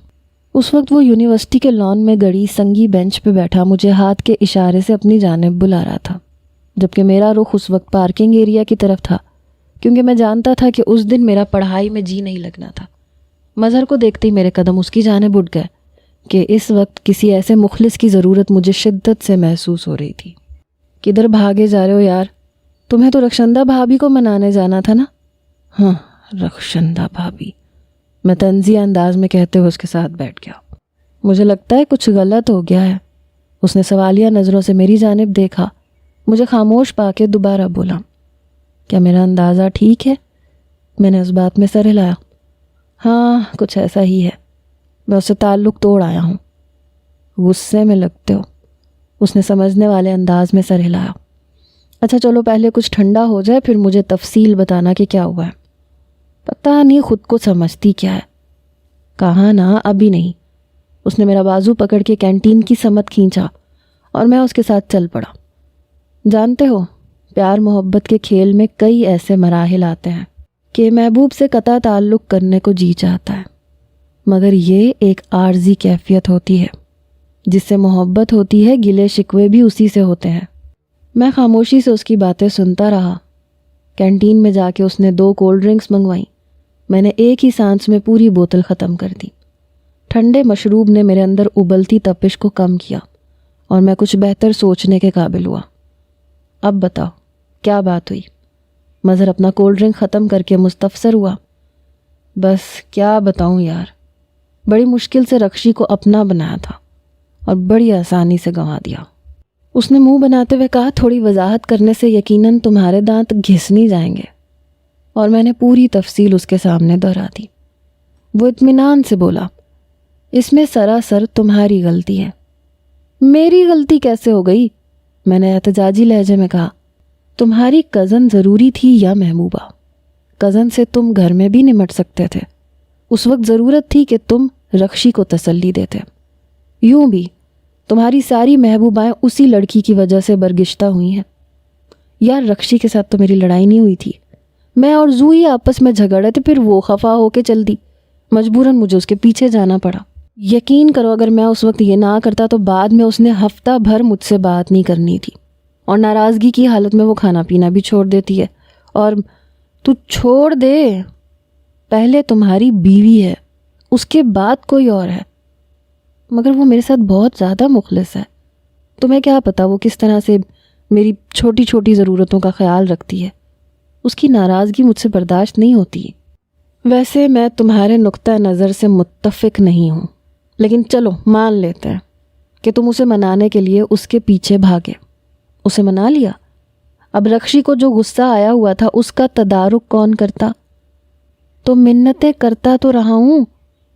اس وقت وہ یونیورسٹی کے لان میں گڑی سنگی بینچ پہ بیٹھا مجھے ہاتھ کے اشارے سے اپنی جانب بلا رہا تھا، جبکہ میرا رخ اس وقت پارکنگ ایریا کی طرف تھا، کیونکہ میں جانتا تھا کہ اس دن میرا پڑھائی میں جی نہیں لگنا تھا۔ مظہر کو دیکھتے ہی میرے قدم اس کی جانب اٹھ گئے کہ اس وقت کسی ایسے مخلص کی ضرورت مجھے شدت سے محسوس ہو رہی تھی۔ کدھر بھاگے جا رہے ہو یار؟ تمہیں تو رخشندہ بھابھی کو منانے جانا تھا نا؟ ہاں، رخشندہ بھابھی، میں طنزیہ انداز میں کہتے ہوئے اس کے ساتھ بیٹھ گیا۔ مجھے لگتا ہے کچھ غلط ہو گیا ہے۔ اس نے سوالیہ نظروں سے میری جانب دیکھا، مجھے خاموش پا کے دوبارہ بولا، کیا میرا اندازہ ٹھیک ہے؟ میں نے اس بات میں سر ہلایا۔ ہاں، کچھ ایسا ہی ہے، میں اس سے تعلق توڑ آیا ہوں۔ غصے میں لگتے ہو، اس نے سمجھنے والے انداز میں سر ہلایا۔ اچھا چلو پہلے کچھ ٹھنڈا ہو جائے پھر مجھے تفصیل بتانا کہ کیا ہوا ہے۔ پتہ نہیں خود کو سمجھتی کیا ہے۔ کہا نا ابھی نہیں۔ اس نے میرا بازو پکڑ کے کینٹین کی سمت کھینچا اور میں اس کے ساتھ چل پڑا۔ جانتے ہو، پیار محبت کے کھیل میں کئی ایسے مراحل آتے ہیں کہ محبوب سے قطع تعلق کرنے کو جی چاہتا ہے، مگر یہ ایک عارضی کیفیت ہوتی ہے۔ جس سے محبت ہوتی ہے گلے شکوے بھی اسی سے ہوتے ہیں۔ میں خاموشی سے اس کی باتیں سنتا رہا۔ کینٹین میں جا کے اس نے 2 کولڈ ڈرنکس منگوائیں۔ میں نے ایک ہی سانس میں پوری بوتل ختم کر دی۔ ٹھنڈے مشروب نے میرے اندر ابلتی تپش کو کم کیا اور میں کچھ بہتر سوچنے کے قابل ہوا۔ اب بتاؤ کیا بات ہوئی؟ مظہر اپنا کولڈ ڈرنک ختم کر کے مستفسر ہوا۔ بس کیا بتاؤں یار، بڑی مشکل سے رکشی کو اپنا بنایا تھا اور بڑی آسانی سے گنوا دیا۔ اس نے منہ بناتے ہوئے کہا، تھوڑی وضاحت کرنے سے یقیناً تمہارے دانت گھس نہیں جائیں گے، اور میں نے پوری تفصیل اس کے سامنے دہرا دی۔ وہ اطمینان سے بولا، اس میں سراسر تمہاری غلطی ہے۔ میری غلطی کیسے ہو گئی؟ میں نے احتجاجی لہجے میں کہا، تمہاری کزن ضروری تھی یا محبوبہ؟ کزن سے تم گھر میں بھی نمٹ سکتے تھے، اس وقت ضرورت تھی کہ تم رکشی کو تسلی دیتے۔ یوں بھی تمہاری ساری محبوبائیں اسی لڑکی کی وجہ سے برگشتہ ہوئی ہیں۔ یار رکشی کے ساتھ تو میری لڑائی نہیں ہوئی تھی، میں اور زوئی آپس میں جھگڑے تھے، پھر وہ خفا ہو کے چل دی، مجبوراً مجھے اس کے پیچھے جانا پڑا۔ یقین کرو اگر میں اس وقت یہ نہ کرتا تو بعد میں اس نے ہفتہ بھر مجھ سے بات نہیں کرنی تھی، اور ناراضگی کی حالت میں وہ کھانا پینا بھی چھوڑ دیتی ہے۔ اور تو چھوڑ دے، پہلے تمہاری بیوی ہے، اس کے بعد کوئی اور ہے، مگر وہ میرے ساتھ بہت زیادہ مخلص ہے۔ تمہیں کیا پتا وہ کس طرح سے میری چھوٹی چھوٹی ضرورتوں کا خیال رکھتی ہے۔ اس کی ناراضگی مجھ سے برداشت نہیں ہوتی۔ ویسے میں تمہارے نقطہ نظر سے متفق نہیں ہوں، لیکن چلو مان لیتے ہیں کہ تم اسے منانے کے لیے اس کے پیچھے بھاگے۔ اسے منا لیا۔ اب رکشی کو جو غصہ آیا ہوا تھا اس کا تدارک کون کرتا؟ تو منتیں کرتا تو رہا ہوں،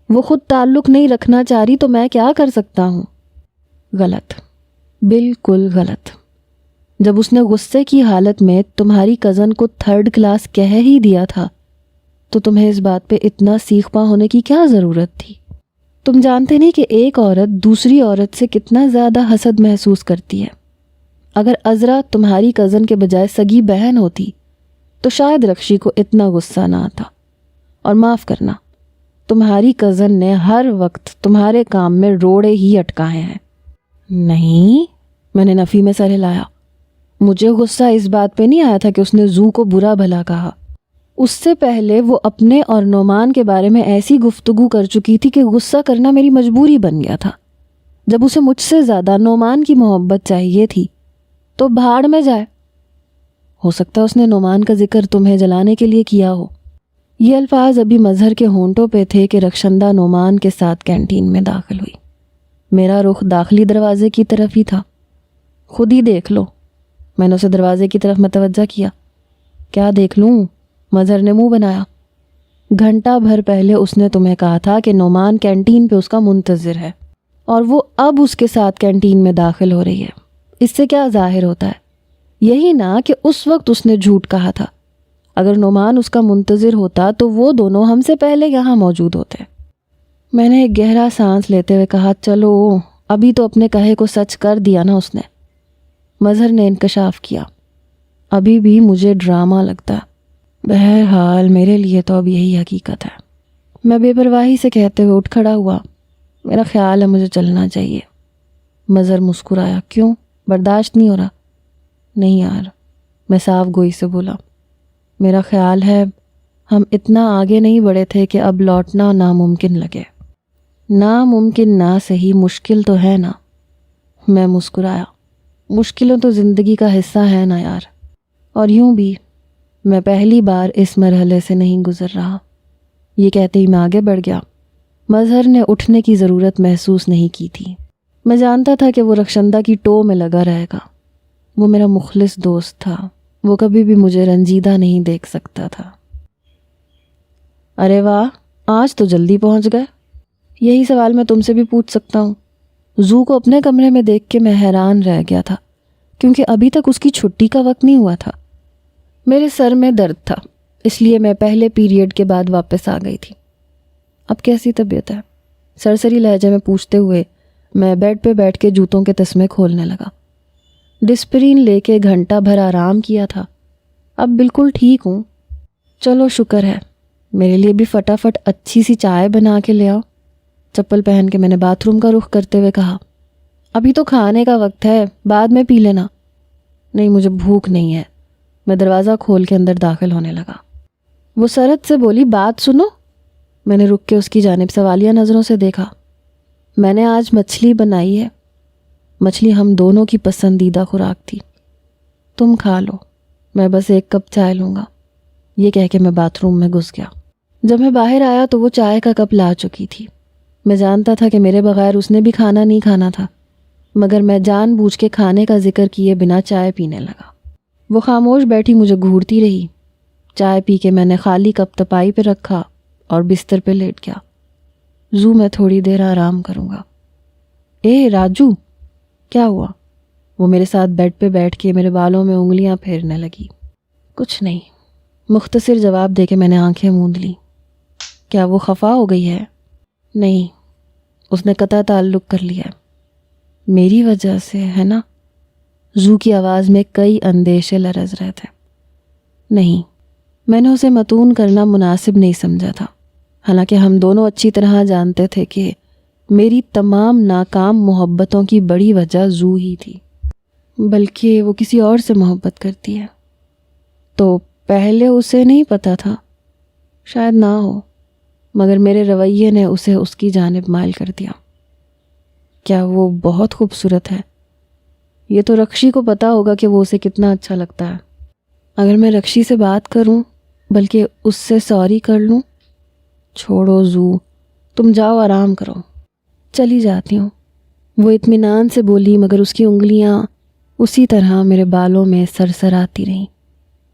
وہ خود تعلق نہیں رکھنا چاہ رہی تو میں کیا کر سکتا ہوں؟ غلط، بالکل غلط۔ جب اس نے غصے کی حالت میں تمہاری کزن کو 3rd کلاس کہہ ہی دیا تھا تو تمہیں اس بات پہ اتنا سیخ پا ہونے کی کیا ضرورت تھی؟ تم جانتے نہیں کہ ایک عورت دوسری عورت سے کتنا زیادہ حسد محسوس کرتی ہے۔ اگر عذرا تمہاری کزن کے بجائے سگی بہن ہوتی تو شاید رکشی کو اتنا غصہ نہ آتا۔ اور معاف کرنا، تمہاری کزن نے ہر وقت تمہارے کام میں روڑے ہی اٹکائے ہیں۔ نہیں، میں نے نفی میں سر ہلایا۔ مجھے غصہ اس بات پہ نہیں آیا تھا کہ اس نے زو کو برا بھلا کہا۔ اس سے پہلے وہ اپنے اور نعمان کے بارے میں ایسی گفتگو کر چکی تھی کہ غصہ کرنا میری مجبوری بن گیا تھا۔ جب اسے مجھ سے زیادہ نعمان کی محبت چاہیے تھی تو بھاڑ میں جائے۔ ہو سکتا ہے اس نے نعمان کا ذکر تمہیں جلانے کے لیے کیا ہو۔ یہ الفاظ ابھی مظہر کے ہونٹوں پہ تھے کہ رخشندہ نعمان کے ساتھ کینٹین میں داخل ہوئی۔ میرا رخ داخلی دروازے کی طرف ہی تھا۔ خود ہی دیکھ لو، میں نے اسے دروازے کی طرف متوجہ کیا۔ کیا دیکھ لوں؟ مظہر نے منہ بنایا۔ گھنٹہ بھر پہلے اس نے تمہیں کہا تھا کہ نعمان کینٹین پہ اس کا منتظر ہے، اور وہ اب اس کے ساتھ کینٹین میں داخل ہو رہی ہے۔ اس سے کیا ظاہر ہوتا ہے؟ یہی نا کہ اس وقت اس نے جھوٹ کہا تھا۔ اگر نعمان اس کا منتظر ہوتا تو وہ دونوں ہم سے پہلے یہاں موجود ہوتے۔ میں نے ایک گہرا سانس لیتے ہوئے کہا، چلو ابھی تو اپنے کہے کو سچ کر دیا نا اس نے۔ مظہر نے انکشاف کیا، ابھی بھی مجھے ڈرامہ لگتا۔ بہرحال میرے لیے تو اب یہی حقیقت ہے۔ میں بے پرواہی سے کہتے ہوئے اٹھ کھڑا ہوا۔ میرا خیال ہے مجھے چلنا چاہیے۔ مظہر مسکرایا، کیوں؟ برداشت نہیں ہو رہا؟ نہیں یار، میں صاف گوئی سے بولا، میرا خیال ہے ہم اتنا آگے نہیں بڑھے تھے کہ اب لوٹنا ناممکن لگے۔ ناممکن نہ صحیح، مشکل تو ہے نا۔ میں مسکرایا، مشکلوں تو زندگی کا حصہ ہے نا یار۔ اور یوں بھی میں پہلی بار اس مرحلے سے نہیں گزر رہا۔ یہ کہتے ہی میں آگے بڑھ گیا۔ مظہر نے اٹھنے کی ضرورت محسوس نہیں کی تھی۔ میں جانتا تھا کہ وہ رخشندہ کی ٹو میں لگا رہے گا۔ وہ میرا مخلص دوست تھا، وہ کبھی بھی مجھے رنجیدہ نہیں دیکھ سکتا تھا۔ ارے واہ، آج تو جلدی پہنچ گئے۔ یہی سوال میں تم سے بھی پوچھ سکتا ہوں۔ زو کو اپنے کمرے میں دیکھ کے میں حیران رہ گیا تھا، کیونکہ ابھی تک اس کی چھٹی کا وقت نہیں ہوا تھا۔ میرے سر میں درد تھا، اس لیے میں پہلے پیریڈ کے بعد واپس آ گئی تھی۔ اب کیسی طبیعت ہے؟ سرسری لہجے میں پوچھتے ہوئے میں بیڈ پہ بیٹھ کے جوتوں کے تسمے کھولنے لگا۔ ڈسپرین لے کے گھنٹہ بھر آرام کیا تھا، اب بالکل ٹھیک ہوں۔ چلو شکر ہے۔ میرے لیے بھی فٹافٹ اچھی سی چائے بنا کے لے آؤ۔ چپل پہن کے میں نے باتھ روم کا رخ کرتے ہوئے کہا۔ ابھی تو کھانے کا وقت ہے، بعد میں پی لینا۔ نہیں، مجھے بھوک نہیں ہے۔ میں دروازہ کھول کے اندر داخل ہونے لگا۔ وہ سرد سے بولی، بات سنو۔ میں نے رک کے اس کی جانب سوالیہ نظروں سے دیکھا۔ میں نے آج مچھلی بنائی ہے۔ مچھلی ہم دونوں کی پسندیدہ خوراک تھی۔ تم کھا لو، میں بس ایک کپ چائے لوں گا۔ یہ کہہ کے میں باتھ روم میں گھس گیا۔ جب میں باہر آیا تو وہ چائے کا کپ لا چکی تھی۔ میں جانتا تھا کہ میرے بغیر اس نے بھی کھانا نہیں کھانا تھا، مگر میں جان بوجھ کے کھانے کا ذکر کیے بنا چائے پینے لگا۔ وہ خاموش بیٹھی مجھے گھورتی رہی۔ چائے پی کے میں نے خالی کپ تپائی پہ رکھا اور بستر پہ لیٹ گیا۔ زو، میں تھوڑی دیر آرام کروں گا۔ اے راجو، کیا ہوا؟ وہ میرے ساتھ بیڈ پہ بیٹھ کے میرے بالوں میں انگلیاں پھیرنے لگی۔ کچھ نہیں، مختصر جواب دے کے میں نے آنکھیں موند لی۔ کیا وہ خفا ہو گئی ہے؟ نہیں، اس نے قطع تعلق کر لیا ہے۔ میری وجہ سے ہے نا؟ زو کی آواز میں کئی اندیشے لرز رہے تھے۔ نہیں، میں نے اسے متون کرنا مناسب نہیں سمجھا تھا، حالانکہ ہم دونوں اچھی طرح جانتے تھے کہ میری تمام ناکام محبتوں کی بڑی وجہ زو ہی تھی، بلکہ وہ کسی اور سے محبت کرتی ہے۔ تو پہلے اسے نہیں پتا تھا؟ شاید نہ ہو، مگر میرے رویے نے اسے اس کی جانب مائل کر دیا۔ کیا وہ بہت خوبصورت ہے؟ یہ تو رکشی کو پتا ہوگا کہ وہ اسے کتنا اچھا لگتا ہے۔ اگر میں رکشی سے بات کروں، بلکہ اس سے سوری کر لوں؟ چھوڑو زو، تم جاؤ آرام کرو۔ چلی جاتی ہوں، وہ اطمینان سے بولی، مگر اس کی انگلیاں اسی طرح میرے بالوں میں سرسراتی رہیں،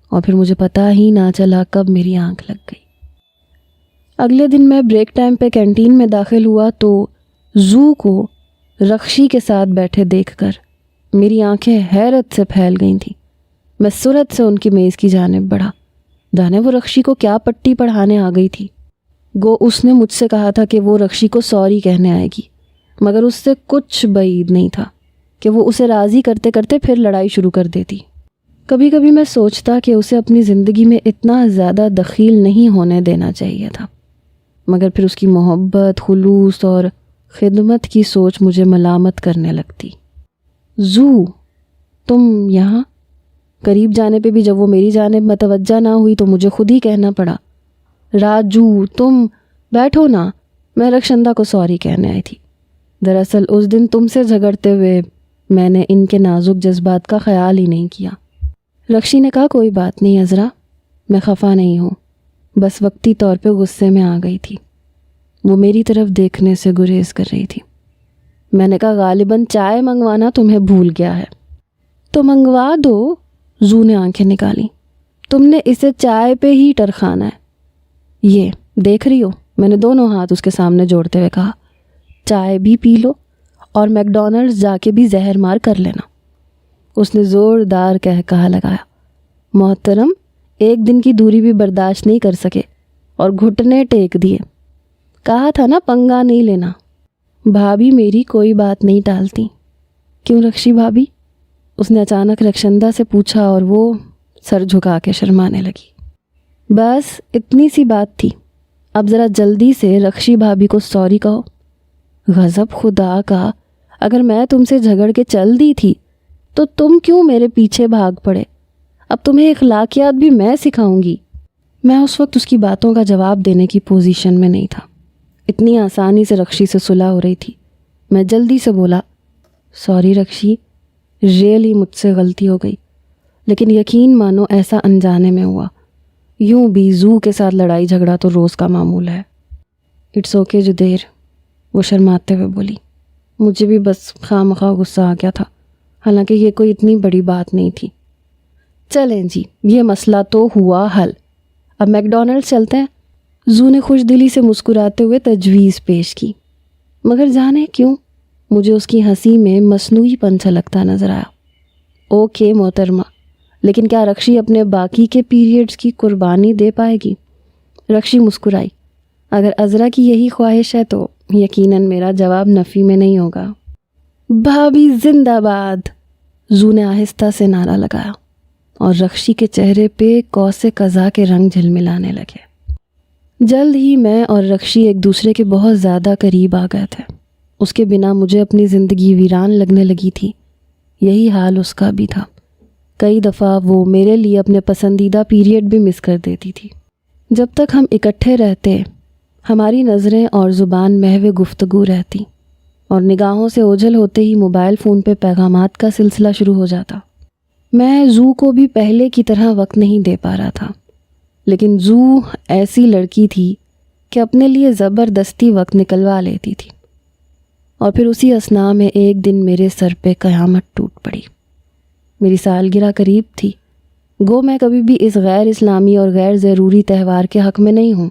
اور پھر مجھے پتہ ہی نہ چلا کب میری آنکھ لگ گئی۔ اگلے دن میں بریک ٹائم پہ کینٹین میں داخل ہوا تو زو کو رکشی کے ساتھ بیٹھے دیکھ کر میری آنکھیں حیرت سے پھیل گئی تھیں۔ میں سرعت سے ان کی میز کی جانب بڑھا۔ جانے وہ رکشی کو کیا پٹی پڑھانے آ گئی تھی۔ گو اس نے مجھ سے کہا تھا کہ وہ رکشی کو سوری کہنے آئے گی، مگر اس سے کچھ بعید نہیں تھا کہ وہ اسے راضی کرتے کرتے پھر لڑائی شروع کر دیتی۔ کبھی کبھی میں سوچتا کہ اسے اپنی زندگی میں اتنا زیادہ دخیل نہیں ہونے دینا چاہیے تھا، مگر پھر اس کی محبت، خلوص اور خدمت کی سوچ مجھے ملامت کرنے لگتی۔ زو، تم یہاں؟ قریب جانے پہ بھی جب وہ میری جانب متوجہ نہ ہوئی تو مجھے خود ہی کہنا پڑا۔ راجو، تم بیٹھو نا، میں رخشندہ کو سوری کہنے آئی تھی۔ دراصل اس دن تم سے جھگڑتے ہوئے میں نے ان کے نازک جذبات کا خیال ہی نہیں کیا۔ رکشی نے کہا، کوئی بات نہیں عذرا، میں خفا نہیں ہوں، بس وقتی طور پہ غصے میں آ گئی تھی۔ وہ میری طرف دیکھنے سے گریز کر رہی تھی۔ میں نے کہا، غالباً چائے منگوانا تمہیں بھول گیا ہے۔ تو منگوا دو، زو نے آنکھیں نکالی۔ تم نے اسے چائے پہ ہی ٹرخانا ہے۔ یہ دیکھ رہی ہو؟ میں نے دونوں ہاتھ اس کے سامنے جوڑتے ہوئے کہا، چائے بھی پی لو اور میک ڈونلڈز جا کے بھی زہر مار کر لینا۔ اس نے زوردار کہا لگایا۔ محترم ایک دن کی دوری بھی برداشت نہیں کر سکے اور گھٹنے ٹیک دیے۔ کہا تھا نا پنگا نہیں لینا۔ بھابھی میری کوئی بات نہیں ٹالتی۔ کیوں رکشی بھابھی؟ اس نے اچانک رخشندہ سے پوچھا اور وہ سر جھکا کے شرمانے لگی۔ بس اتنی سی بات تھی، اب ذرا جلدی سے رکشی بھابھی کو سوری کہو۔ غضب خدا کا، اگر میں تم سے جھگڑ کے چل دی تھی تو تم کیوں میرے پیچھے بھاگ پڑے؟ اب تمہیں اخلاقیات بھی میں سکھاؤں گی۔ میں اس وقت اس کی باتوں کا جواب دینے کی پوزیشن میں نہیں تھا۔ اتنی آسانی سے رکشی سے صلح ہو رہی تھی۔ میں جلدی سے بولا، سوری رکشی، ریئلی مجھ سے غلطی ہو گئی، لیکن یقین مانو ایسا انجانے میں ہوا۔ یوں بھی زو کے ساتھ لڑائی جھگڑا تو روز کا معمول ہے۔ اٹس اوکے جدیر، وہ شرماتے ہوئے بولی۔ مجھے بھی بس خواہ مخواہ غصہ آ گیا تھا، حالانکہ یہ کوئی اتنی بڑی بات نہیں تھی۔ چلیں جی، یہ مسئلہ تو ہوا حل، اب میک ڈونلڈس چلتے ہیں۔ زو نے خوش دلی سے مسکراتے ہوئے تجویز پیش کی، مگر جانے کیوں مجھے اس کی ہنسی میں مصنوعی پن چھلکتا نظر آیا۔ اوکے محترمہ، لیکن کیا رکشی اپنے باقی کے پیریڈز کی قربانی دے پائے گی؟ رکشی مسکرائی۔ اگر عذرا کی یہی خواہش ہے تو یقیناً میرا جواب نفی میں نہیں ہوگا۔ بھابھی زندہ باد، زو نے آہستہ سے نعرہ لگایا اور رکشی کے چہرے پہ قوس قزح کے رنگ جھلملانے لگے۔ جلد ہی میں اور رکشی ایک دوسرے کے بہت زیادہ قریب آ گئے تھے۔ اس کے بنا مجھے اپنی زندگی ویران لگنے لگی تھی، یہی حال اس کا بھی تھا۔ کئی دفعہ وہ میرے لیے اپنے پسندیدہ پیریڈ بھی مس کر دیتی تھی۔ جب تک ہم اکٹھے رہتے، ہماری نظریں اور زبان محو گفتگو رہتی، اور نگاہوں سے اوجھل ہوتے ہی موبائل فون پہ پیغامات کا سلسلہ شروع ہو جاتا۔ میں زو کو بھی پہلے کی طرح وقت نہیں دے پا رہا تھا، لیکن زو ایسی لڑکی تھی کہ اپنے لیے زبردستی وقت نکلوا لیتی تھی۔ اور پھر اسی اثناء میں ایک دن میرے سر پہ قیامت ٹوٹ پڑی۔ میری سالگرہ قریب تھی، گو میں کبھی بھی اس غیر اسلامی اور غیر ضروری تہوار کے حق میں نہیں ہوں،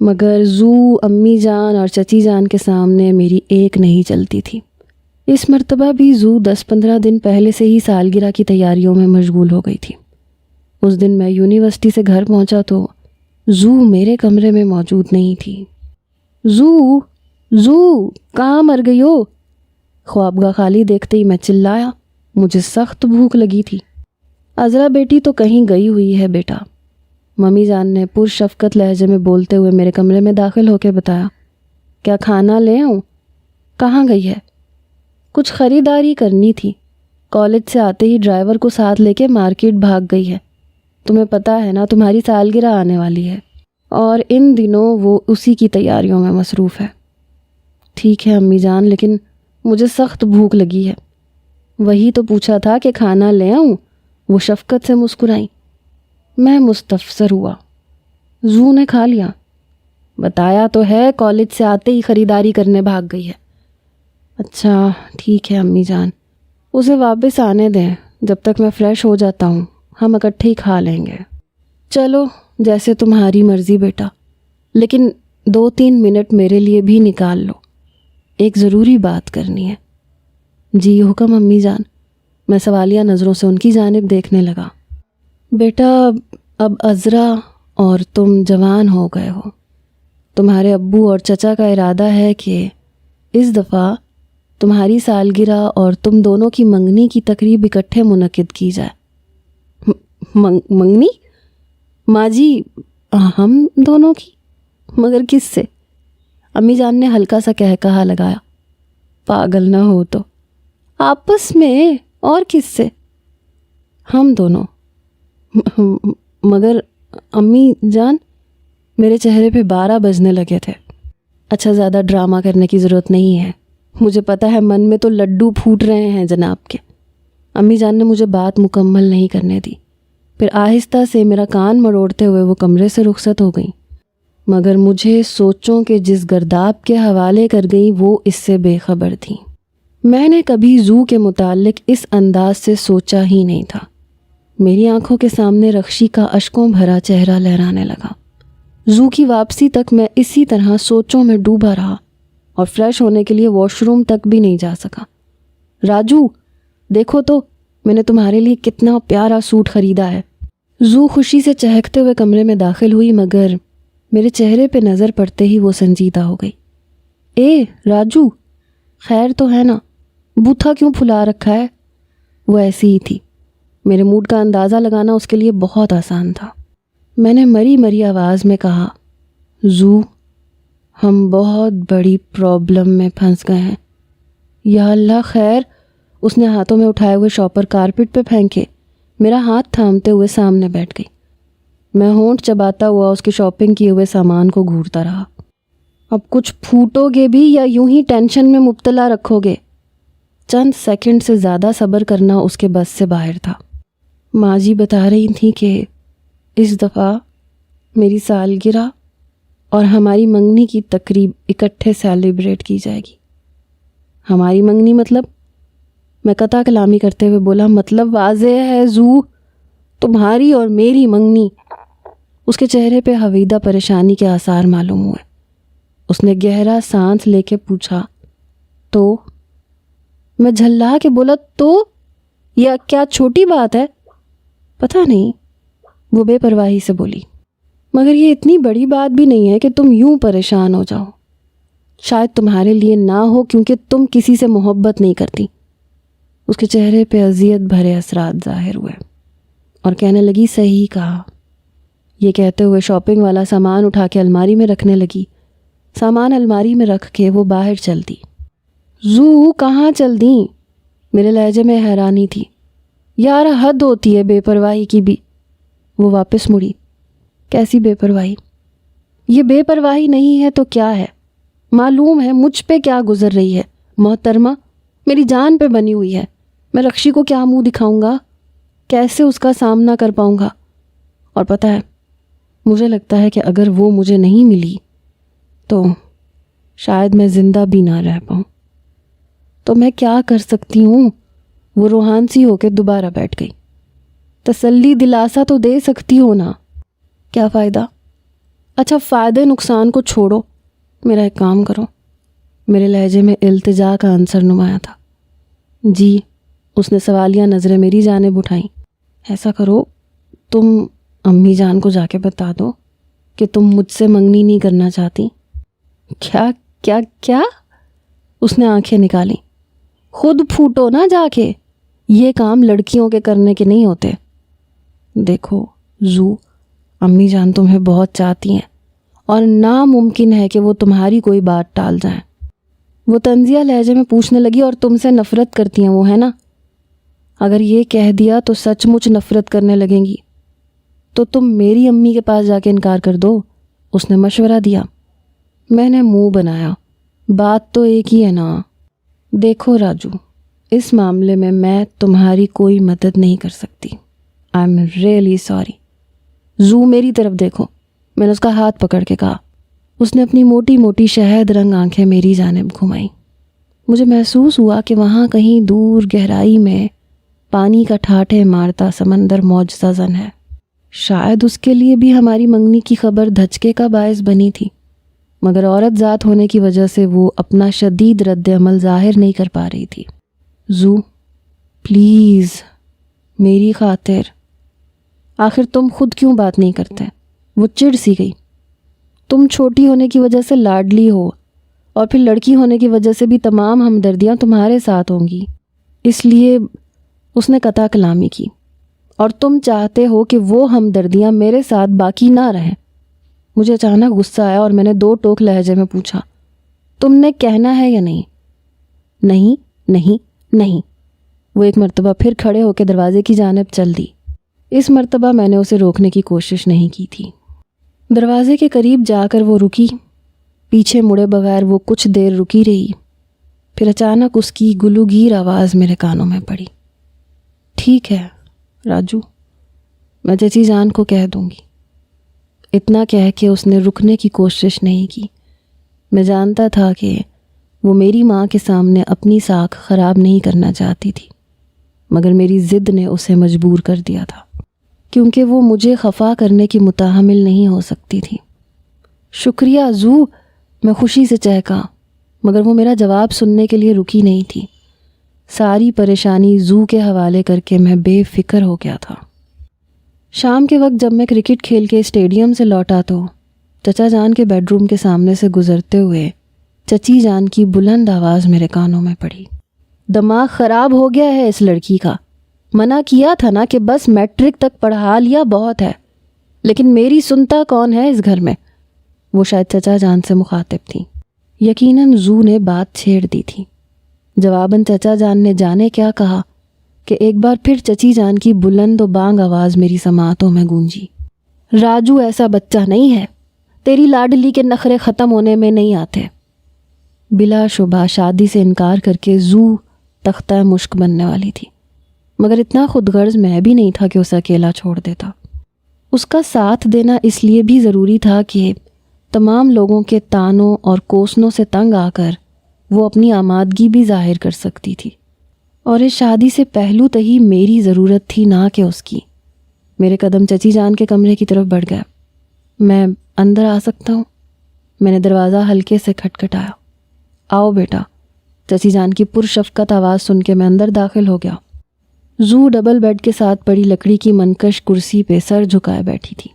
مگر زو، امی جان اور چچی جان کے سامنے میری ایک نہیں چلتی تھی۔ اس مرتبہ بھی زو 10-15 دن پہلے سے ہی سالگرہ کی تیاریوں میں مشغول ہو گئی تھی۔ اس دن میں یونیورسٹی سے گھر پہنچا تو زو میرے کمرے میں موجود نہیں تھی۔ زو زو کہاں مر گئی ہو؟ خوابگاہ خالی دیکھتے ہی میں چلایا۔ مجھے سخت بھوک لگی تھی۔ عذرا بیٹی تو کہیں گئی ہوئی ہے بیٹا، ممی جان نے پرشفقت لہجے میں بولتے ہوئے میرے کمرے میں داخل ہو کے بتایا۔ کیا کھانا لے آؤں؟ کہاں گئی ہے؟ کچھ خریداری کرنی تھی، کالج سے آتے ہی ڈرائیور کو ساتھ لے کے مارکیٹ بھاگ گئی ہے۔ تمہیں پتہ ہے نا تمہاری سالگرہ آنے والی ہے، اور ان دنوں وہ اسی کی تیاریوں میں مصروف ہے۔ ٹھیک ہے امی جان، لیکن مجھے سخت بھوک لگی ہے۔ وہی تو پوچھا تھا کہ کھانا لے آؤں، وہ شفقت سے مسکرائیں۔ میں مستفسر ہوا۔ زو نے کھا لیا؟ بتایا تو ہے، کالج سے آتے ہی خریداری کرنے بھاگ گئی ہے۔ اچھا ٹھیک ہے امی جان، اسے واپس آنے دیں، جب تک میں فریش ہو جاتا ہوں ہم اکٹھے ہی کھا لیں گے۔ چلو جیسے تمہاری مرضی بیٹا، لیکن 2-3 منٹ میرے لیے بھی نکال لو، ایک ضروری بات کرنی ہے۔ جی حکم امی جان، میں سوالیہ نظروں سے ان کی جانب دیکھنے لگا۔ بیٹا اب عذرا اور تم جوان ہو گئے ہو، تمہارے ابو اور چچا کا ارادہ ہے کہ اس دفعہ تمہاری سالگرہ اور تم دونوں کی منگنی کی تقریب اکٹھے منعقد کی جائے۔ منگنی؟ ماں جی، ہم دونوں کی؟ مگر کس سے؟ امی جان نے ہلکا سا کہا لگایا۔ پاگل نہ ہو تو، آپس میں، اور کس سے؟ ہم دونوں۔ مگر امی جان، میرے چہرے پہ 12 بجنے لگے تھے۔ اچھا زیادہ ڈرامہ کرنے کی ضرورت نہیں ہے، مجھے پتہ ہے من میں تو لڈو پھوٹ رہے ہیں جناب کے۔ امی جان نے مجھے بات مکمل نہیں کرنے دی، پھر آہستہ سے میرا کان مروڑتے ہوئے وہ کمرے سے رخصت ہو گئیں، مگر مجھے سوچوں کے جس گرداب کے حوالے کر گئیں وہ اس سے بے خبر تھیں۔ میں نے کبھی زو کے متعلق اس انداز سے سوچا ہی نہیں تھا۔ میری آنکھوں کے سامنے رکشی کا اشکوں بھرا چہرہ لہرانے لگا۔ زو کی واپسی تک میں اسی طرح سوچوں میں ڈوبا رہا اور فریش ہونے کے لیے واش روم تک بھی نہیں جا سکا۔ راجو دیکھو تو، میں نے تمہارے لیے کتنا پیارا سوٹ خریدا ہے۔ زو خوشی سے چہکتے ہوئے کمرے میں داخل ہوئی، مگر میرے چہرے پہ نظر پڑتے ہی وہ سنجیدہ ہو گئی۔ اے راجو، خیر تو ہے نا؟ بوتھا کیوں پھلا رکھا ہے؟ وہ ایسی ہی تھی، میرے موڈ کا اندازہ لگانا اس کے لیے بہت آسان تھا۔ میں نے مری مری آواز میں کہا، زو ہم بہت بڑی پرابلم میں پھنس گئے ہیں۔ یا اللہ خیر، اس نے ہاتھوں میں اٹھائے ہوئے شاپر کارپٹ پہ پھینکے میرا ہاتھ تھامتے ہوئے سامنے بیٹھ گئی۔ میں ہونٹ چباتا ہوا اس کے شاپنگ کیے ہوئے سامان کو گھورتا رہا۔ اب کچھ پھوٹو گے بھی یا یوں ہی ٹینشن میں مبتلا رکھو گے؟ چند سیکنڈ سے زیادہ صبر کرنا اس کے بس سے باہر تھا۔ ماں جی بتا رہی تھیں کہ اس دفعہ میری سالگرہ اور ہماری منگنی کی تقریب اکٹھے سیلیبریٹ کی جائے گی۔ ہماری منگنی مطلب؟ میں قطع کلامی کرتے ہوئے بولا، مطلب واضح ہے زو، تمہاری اور میری منگنی۔ اس کے چہرے پہ حویدہ پریشانی کے آثار معلوم ہوئے۔ اس نے گہرا سانس لے کے پوچھا، تو؟ میں جھلا کے بولا، تو یہ کیا چھوٹی بات ہے؟ پتہ نہیں، وہ بے پرواہی سے بولی، مگر یہ اتنی بڑی بات بھی نہیں ہے کہ تم یوں پریشان ہو جاؤ۔ شاید تمہارے لیے نہ ہو کیونکہ تم کسی سے محبت نہیں کرتی۔ اس کے چہرے پہ اذیت بھرے اثرات ظاہر ہوئے اور کہنے لگی، صحیح کہا۔ یہ کہتے ہوئے شاپنگ والا سامان اٹھا کے الماری میں رکھنے لگی۔ سامان الماری میں رکھ کے وہ باہر چل دی۔ زو کہاں چل دیں؟ میرے لہجے میں حیرانی تھی۔ یار حد ہوتی ہے بے پرواہی کی بھی۔ وہ واپس مڑی۔ کیسی بے پرواہی؟ یہ بے پرواہی نہیں ہے تو کیا ہے؟ معلوم ہے مجھ پہ کیا گزر رہی ہے محترمہ، میری جان پہ بنی ہوئی ہے۔ میں رکشی کو کیا منہ دکھاؤں گا؟ کیسے اس کا سامنا کر پاؤں گا؟ اور پتہ ہے، مجھے لگتا ہے کہ اگر وہ مجھے نہیں ملی تو شاید میں زندہ بھی نہ رہ پاؤں۔ تو میں کیا کر سکتی ہوں؟ وہ روحان سی ہو کے دوبارہ بیٹھ گئی۔ تسلی دلاسا تو دے سکتی ہو نا؟ کیا فائدہ؟ اچھا فائدے نقصان کو چھوڑو، میرا ایک کام کرو۔ میرے لہجے میں التجا کا عنصر نمایاں تھا۔ جی، اس نے سوالیہ نظریں میری جانب اٹھائیں۔ ایسا کرو، تم امی جان کو جا کے بتا دو کہ تم مجھ سے منگنی نہیں کرنا چاہتی۔ کیا کیا کیا؟ اس نے آنکھیں نکالیں۔ خود پھوٹو نا جا کے، یہ کام لڑکیوں کے کرنے کے نہیں ہوتے۔ دیکھو زو، امی جان تمہیں بہت چاہتی ہیں اور ناممکن ہے کہ وہ تمہاری کوئی بات ٹال جائیں۔ وہ طنزیہ لہجے میں پوچھنے لگی، اور تم سے نفرت کرتی ہیں وہ، ہے نا؟ اگر یہ کہہ دیا تو سچ مچ نفرت کرنے لگیں گی۔ تو تم میری امی کے پاس جا کے انکار کر دو، اس نے مشورہ دیا۔ میں نے منہ بنایا، بات تو ایک ہی ہے نا۔ دیکھو راجو، اس معاملے میں تمہاری کوئی مدد نہیں کر سکتی۔ I am really sorry. زو میری طرف دیکھو، میں نے اس کا ہاتھ پکڑ کے کہا۔ اس نے اپنی موٹی موٹی شہد رنگ آنکھیں میری جانب گھمائیں۔ مجھے محسوس ہوا کہ وہاں کہیں دور گہرائی میں پانی کا ٹھاٹھے مارتا سمندر معجزہ زن ہے۔ شاید اس کے لیے بھی ہماری منگنی کی خبر دھچکے کا باعث بنی تھی، مگر عورت ذات ہونے کی وجہ سے وہ اپنا شدید رد عمل ظاہر نہیں کر پا رہی تھی۔ زو پلیز، میری خاطر، آخر تم خود کیوں بات نہیں کرتے؟ وہ چڑ سی گئی۔ تم چھوٹی ہونے کی وجہ سے لاڈلی ہو، اور پھر لڑکی ہونے کی وجہ سے بھی تمام ہمدردیاں تمہارے ساتھ ہوں گی، اس لیے اس نے قطع کلامی کی، اور تم چاہتے ہو کہ وہ ہمدردیاں میرے ساتھ باقی نہ رہیں۔ مجھے اچانک غصہ آیا اور میں نے دو ٹوک لہجے میں پوچھا، تم نے کہنا ہے یا نہیں؟ نہیں نہیں نہیں۔ وہ ایک مرتبہ پھر کھڑے ہو کے دروازے کی جانب چل دی۔ اس مرتبہ میں نے اسے روکنے کی کوشش نہیں کی تھی۔ دروازے کے قریب جا کر وہ رکی۔ پیچھے مڑے بغیر وہ کچھ دیر رکی رہی، پھر اچانک اس کی گلوگیر آواز میرے کانوں میں پڑی، ٹھیک ہے راجو، میں چچی جان کو کہہ دوں گی۔ اتنا کہہ کے اس نے رکنے کی کوشش نہیں کی۔ میں جانتا تھا کہ وہ میری ماں کے سامنے اپنی ساکھ خراب نہیں کرنا چاہتی تھی، مگر میری ضد نے اسے مجبور کر دیا تھا، کیونکہ وہ مجھے خفا کرنے کی متحمل نہیں ہو سکتی تھی۔ شکریہ زو، میں خوشی سے چہکا، مگر وہ میرا جواب سننے کے لیے رکی نہیں تھی۔ ساری پریشانی زو کے حوالے کر کے میں بے فکر ہو گیا تھا۔ شام کے وقت جب میں کرکٹ کھیل کے اسٹیڈیم سے لوٹا تو چچا جان کے بیڈ روم کے سامنے سے گزرتے ہوئے چچی جان کی بلند آواز میرے کانوں میں پڑی، دماغ خراب ہو گیا ہے اس لڑکی کا، منع کیا تھا نا کہ بس میٹرک تک پڑھا لیا بہت ہے، لیکن میری سنتا کون ہے اس گھر میں؟ وہ شاید چچا جان سے مخاطب تھیں۔ یقیناً زو نے بات چھیڑ دی تھی۔ جواباً چچا جان نے جانے کیا کہا کہ ایک بار پھر چچی جان کی بلند و بانگ آواز میری سماعتوں میں گونجی، راجو ایسا بچہ نہیں ہے، تیری لاڈلی کے نخرے ختم ہونے میں نہیں آتے۔ بلا شبہ شادی سے انکار کر کے زو تختہ مشک بننے والی تھی، مگر اتنا خود غرض میں بھی نہیں تھا کہ اسے اکیلا چھوڑ دیتا۔ اس کا ساتھ دینا اس لیے بھی ضروری تھا کہ تمام لوگوں کے تانوں اور کوسنوں سے تنگ آ کر وہ اپنی آمادگی بھی ظاہر کر سکتی تھی، اور اس شادی سے پہلو تہی میری ضرورت تھی نہ کہ اس کی۔ میرے قدم چچی جان کے کمرے کی طرف بڑھ گیا۔ میں اندر آ سکتا ہوں؟ میں نے دروازہ ہلکے سے کھٹکھٹایا۔ آؤ بیٹا، چچی جان کی پرشفقت آواز سن کے میں اندر داخل ہو گیا۔ زو ڈبل بیڈ کے ساتھ پڑی لکڑی کی منکش کرسی پہ سر جھکائے بیٹھی تھی۔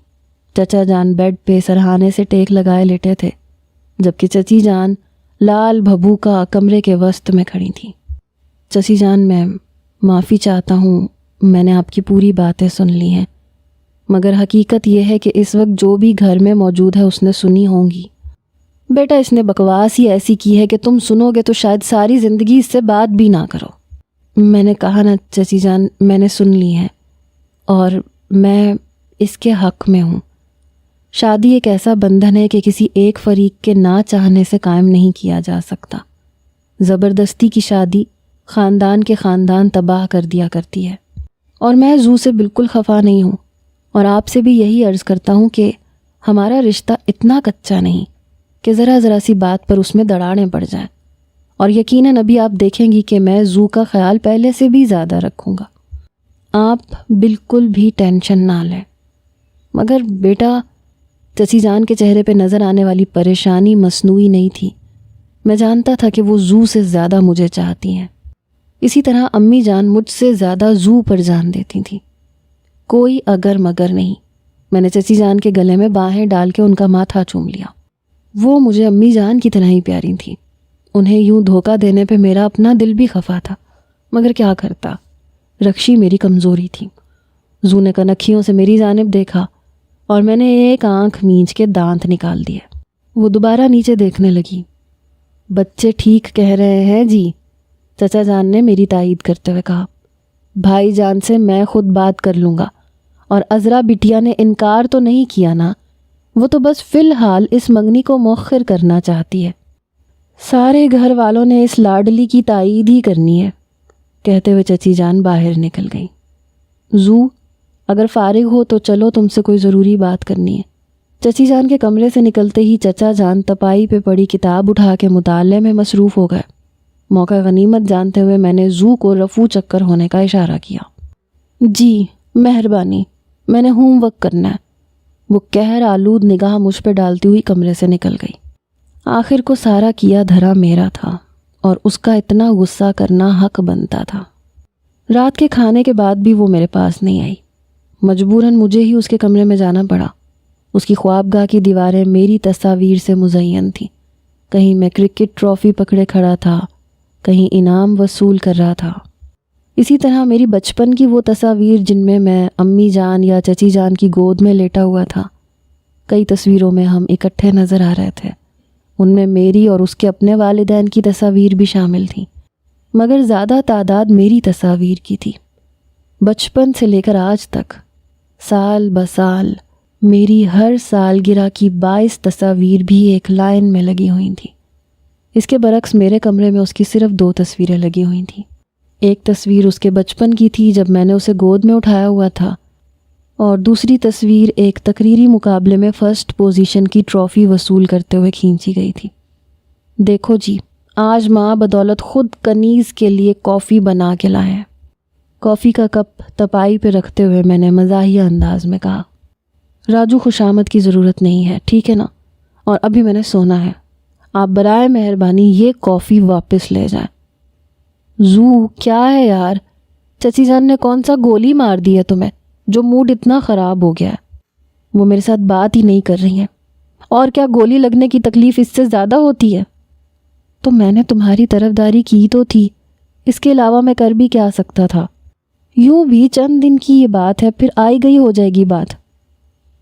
چچا جان بیڈ پہ سرہانے سے ٹیک لگائے لیٹے تھے، جبکہ چچی جان لال بھبوکا کمرے کے وسط میں کھڑی تھی۔ چچی جان، میں معافی چاہتا ہوں، میں نے آپ کی پوری باتیں سن لی ہیں، مگر حقیقت یہ ہے کہ اس وقت جو بھی گھر میں موجود ہے اس نے سنی ہوں گی۔ بیٹا، اس نے بکواس ہی ایسی کی ہے کہ تم سنو گے تو شاید ساری زندگی اس سے بات بھی نہ کرو۔ میں نے کہا نا چچی جان، میں نے سن لی ہیں اور میں اس کے حق میں ہوں۔ شادی ایک ایسا بندھن ہے کہ کسی ایک فریق کے نہ چاہنے سے قائم نہیں کیا جا سکتا۔ زبردستی کی شادی خاندان کے خاندان تباہ کر دیا کرتی ہے، اور میں زو سے بالکل خفا نہیں ہوں، اور آپ سے بھی یہی عرض کرتا ہوں کہ ہمارا رشتہ اتنا کچا نہیں کہ ذرا سی بات پر اس میں دراڑیں پڑ جائیں، اور یقیناً ابھی آپ دیکھیں گی کہ میں زو کا خیال پہلے سے بھی زیادہ رکھوں گا۔ آپ بالکل بھی ٹینشن نہ لیں۔ مگر بیٹا، چچی جان کے چہرے پہ نظر آنے والی پریشانی مصنوعی نہیں تھی۔ میں جانتا تھا کہ وہ زو سے زیادہ مجھے چاہتی ہیں، اسی طرح امی جان مجھ سے زیادہ زو پر جان دیتی تھیں۔ کوئی اگر مگر نہیں۔ میں نے چچی جان کے گلے میں باہیں ڈال کے ان کا ماتھا چوم لیا۔ وہ مجھے امی جان کی طرح ہی پیاری تھیں۔ انہیں یوں دھوکہ دینے پہ میرا اپنا دل بھی خفا تھا، مگر کیا کرتا، رکشی میری کمزوری تھی۔ زو نے کنکھیوں سے میری جانب دیکھا اور میں نے ایک آنکھ مینچ کے دانت نکال دیے۔ وہ دوبارہ نیچے دیکھنے لگی۔ بچے ٹھیک کہہ رہے ہیں جی، چچا جان نے میری تائید کرتے ہوئے کہا۔ بھائی جان سے میں خود بات کر لوں گا، اور عذرا بٹیا نے انکار تو نہیں کیا نا؟ وہ تو بس فی الحال اس منگنی کو مؤخر کرنا چاہتی ہے۔ سارے گھر والوں نے اس لاڈلی کی تائید ہی کرنی ہے، کہتے ہوئے چچی جان باہر نکل گئی۔ زو، اگر فارغ ہو تو چلو، تم سے کوئی ضروری بات کرنی ہے۔ چچی جان کے کمرے سے نکلتے ہی چچا جان تپائی پہ پڑی کتاب اٹھا کے مطالعے میں مصروف ہو گئے۔ موقع غنیمت جانتے ہوئے میں نے زو کو رفو چکر ہونے کا اشارہ کیا۔ جی مہربانی، میں نے ہوم ورک کرنا ہے۔ وہ قہر آلود نگاہ مجھ پہ ڈالتی ہوئی کمرے سے نکل گئی۔ آخر کو سارا کیا دھرا میرا تھا، اور اس کا اتنا غصہ کرنا حق بنتا تھا۔ رات کے کھانے کے بعد بھی وہ میرے پاس نہیں آئی۔ مجبوراً مجھے ہی اس کے کمرے میں جانا پڑا۔ اس کی خوابگاہ کی دیواریں میری تصاویر سے مزین تھیں۔ کہیں میں کرکٹ ٹرافی پکڑے کھڑا تھا، کہیں انعام وصول کر رہا تھا۔ اسی طرح میری بچپن کی وہ تصاویر جن میں میں امی جان یا چچی جان کی گود میں لیٹا ہوا تھا۔ کئی تصویروں میں ہم اکٹھے نظر آ رہے تھے۔ ان میں میری اور اس کے اپنے والدین کی تصاویر بھی شامل تھیں، مگر زیادہ تعداد میری تصاویر کی تھی۔ بچپن سے لے کر آج تک، سال بسال، میری ہر سالگرہ کی 22 تصاویر بھی ایک لائن میں لگی ہوئی تھیں۔ اس کے برعکس میرے کمرے میں اس کی صرف 2 تصویریں لگی ہوئی تھیں۔ ایک تصویر اس کے بچپن کی تھی جب میں نے اسے گود میں اٹھایا ہوا تھا، اور دوسری تصویر ایک تقریری مقابلے میں فرسٹ پوزیشن کی ٹرافی وصول کرتے ہوئے کھینچی گئی تھی۔ دیکھو جی، آج ماں بدولت خود کنیز کے لیے کافی بنا کے لائے ہیں۔ کافی کا کپ تپائی پہ رکھتے ہوئے میں نے مزاحیہ انداز میں کہا، راجو خوشامد کی ضرورت نہیں ہے، ٹھیک ہے نا؟ اور ابھی میں نے سونا ہے۔ آپ برائے مہربانی یہ کافی واپس لے جائیں۔ زو، کیا ہے یار؟ چچی جان نے کون سا گولی مار دی ہے تمہیں جو موڈ اتنا خراب ہو گیا ہے؟ وہ میرے ساتھ بات ہی نہیں کر رہی ہیں، اور کیا گولی لگنے کی تکلیف اس سے زیادہ ہوتی ہے؟ تو میں نے تمہاری طرفداری کی تو تھی، اس کے علاوہ میں کر بھی کیا سکتا تھا؟ یوں بھی چند دن کی یہ بات ہے، پھر آئی گئی ہو جائے گی بات۔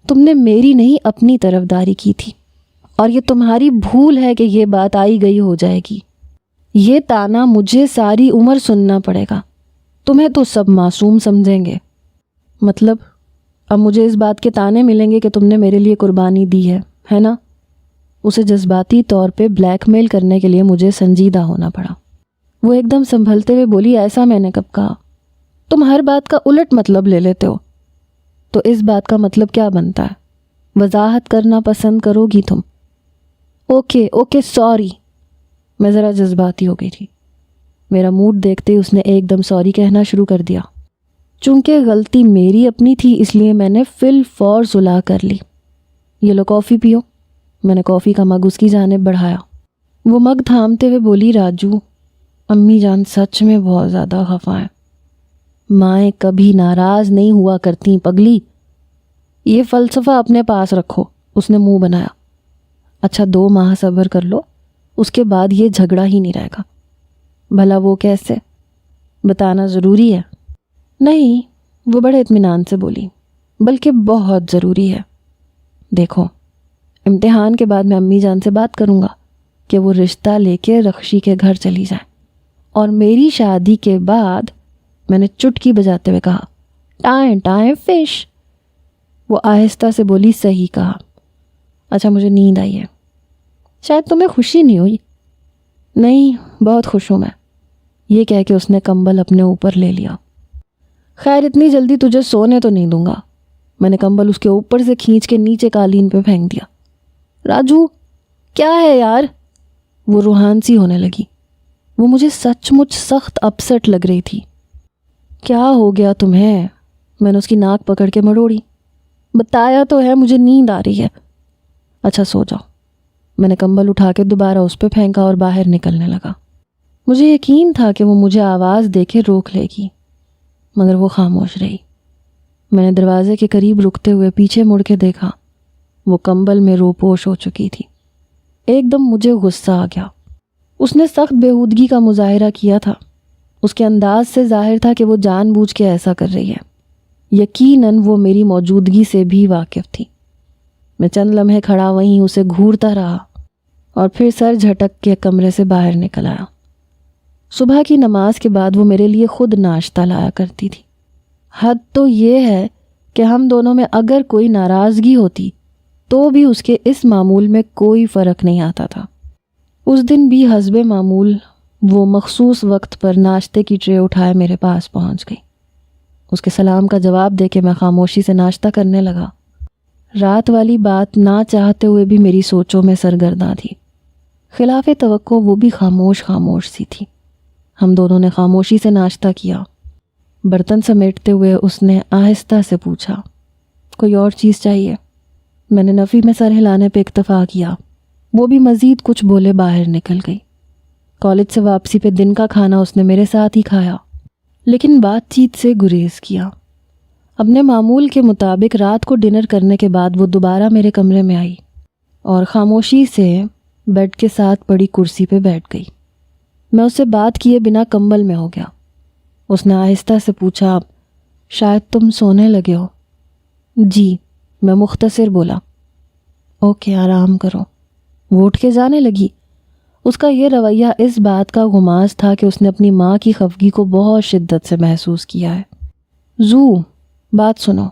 تم نے میری نہیں اپنی طرفداری کی تھی، اور یہ تمہاری بھول ہے کہ یہ بات آئی گئی ہو جائے گی۔ یہ تانا مجھے ساری عمر سننا پڑے گا۔ تمہیں تو سب معصوم سمجھیں گے۔ مطلب اب مجھے اس بات کے تانے ملیں گے کہ تم نے میرے لیے قربانی دی ہے نا؟ اسے جذباتی طور پہ بلیک میل کرنے کے لیے مجھے سنجیدہ ہونا پڑا۔ وہ ایک دم سنبھلتے ہوئے بولی، ایسا میں نے کب کہا؟ تم ہر بات کا الٹ مطلب لے لیتے ہو۔ تو اس بات کا مطلب کیا بنتا ہے؟ وضاحت کرنا پسند کرو گی تم؟ Okay sorry. میں ذرا جذباتی ہو گئی تھی۔ میرا موڈ دیکھتے اس نے ایک دم سوری کہنا شروع کر دیا۔ چونکہ غلطی میری اپنی تھی اس لیے میں نے فی الفور صلح کر لی۔ یہ لو کافی پیو۔ میں نے کافی کا مگ اس کی جانب بڑھایا۔ وہ مگ تھامتے ہوئے بولی، راجو، امی جان سچ میں بہت زیادہ خفا ہیں۔ مائیں کبھی ناراض نہیں ہوا کرتی پگلی۔ یہ فلسفہ اپنے پاس رکھو۔ اس نے منہ بنایا۔ اچھا 2 ماہ صبر کر لو، اس کے بعد یہ جھگڑا ہی نہیں رہے گا۔ بھلا وہ کیسے؟ بتانا ضروری ہے؟ نہیں، وہ بڑے اطمینان سے بولی، بلکہ بہت ضروری ہے۔ دیکھو، امتحان کے بعد میں امی جان سے بات کروں گا کہ وہ رشتہ لے کے رخشی کے گھر چلی جائیں، اور میری شادی کے بعد، میں نے چٹکی بجاتے ہوئے کہا، ٹائیں ٹائیں فش۔ وہ آہستہ سے بولی، صحیح کہا۔ اچھا مجھے نیند آئی ہے۔ شاید تمہیں خوشی نہیں ہوئی؟ نہیں، بہت خوش ہوں میں۔ یہ کہہ کے اس نے کمبل اپنے اوپر لے لیا۔ خیر اتنی جلدی تجھے سونے تو نہیں دوں گا۔ میں نے کمبل اس کے اوپر سے کھینچ کے نیچے قالین پہ پھینک دیا۔ راجو کیا ہے یار؟ وہ روحان سی ہونے لگی۔ وہ مجھے سچ مچ سخت اپسٹ لگ رہی تھی۔ کیا ہو گیا تمہیں؟ میں نے اس کی ناک پکڑ کے مڑوڑی۔ بتایا تو ہے مجھے نیند آ رہی ہے۔ اچھا سو جاؤ۔ میں نے کمبل اٹھا کے دوبارہ اس پہ پھینکا اور باہر نکلنے لگا۔ مجھے یقین تھا کہ وہ مجھے آواز دے کے روک لے گی، مگر وہ خاموش رہی۔ میں نے دروازے کے قریب رکتے ہوئے پیچھے مڑ کے دیکھا۔ وہ کمبل میں روپوش ہو چکی تھی۔ ایک دم مجھے غصہ آ گیا۔ اس نے سخت بےہودگی کا مظاہرہ کیا تھا۔ اس کے انداز سے ظاہر تھا کہ وہ جان بوجھ کے ایسا کر رہی ہے۔ یقیناً وہ میری موجودگی سے بھی واقف تھی۔ میں چند لمحے کھڑا وہیں اسے گھورتا رہا اور پھر سر جھٹک کے کمرے سے باہر نکل آیا۔ صبح کی نماز کے بعد وہ میرے لیے خود ناشتہ لایا کرتی تھی۔ حد تو یہ ہے کہ ہم دونوں میں اگر کوئی ناراضگی ہوتی تو بھی اس کے اس معمول میں کوئی فرق نہیں آتا تھا۔ اس دن بھی حسب معمول وہ مخصوص وقت پر ناشتے کی ٹرے اٹھائے میرے پاس پہنچ گئی۔ اس کے سلام کا جواب دے کے میں خاموشی سے ناشتہ کرنے لگا۔ رات والی بات نہ چاہتے ہوئے بھی میری سوچوں میں سرگرداں تھی۔ خلاف توقع وہ بھی خاموش سی تھی۔ ہم دونوں نے خاموشی سے ناشتہ کیا۔ برتن سمیٹتے ہوئے اس نے آہستہ سے پوچھا، کوئی اور چیز چاہیے؟ میں نے نفی میں سر ہلانے پہ اکتفا کیا۔ وہ بھی مزید کچھ بولے باہر نکل گئی۔ کالج سے واپسی پہ دن کا کھانا اس نے میرے ساتھ ہی کھایا، لیکن بات چیت سے گریز کیا۔ اپنے معمول کے مطابق رات کو ڈنر کرنے کے بعد وہ دوبارہ میرے کمرے میں آئی اور خاموشی سے بیڈ کے ساتھ پڑی کرسی پہ بیٹھ گئی۔ میں اس سے بات کیے بنا کمبل میں ہو گیا۔ اس نے آہستہ سے پوچھا، شاید تم سونے لگے ہو؟ جی، میں مختصر بولا۔ اوکے، آرام کرو۔ وہ اٹھ کے جانے لگی۔ اس کا یہ رویہ اس بات کا غماز تھا کہ اس نے اپنی ماں کی خفگی کو بہت شدت سے محسوس کیا ہے۔ زو، بات سنو۔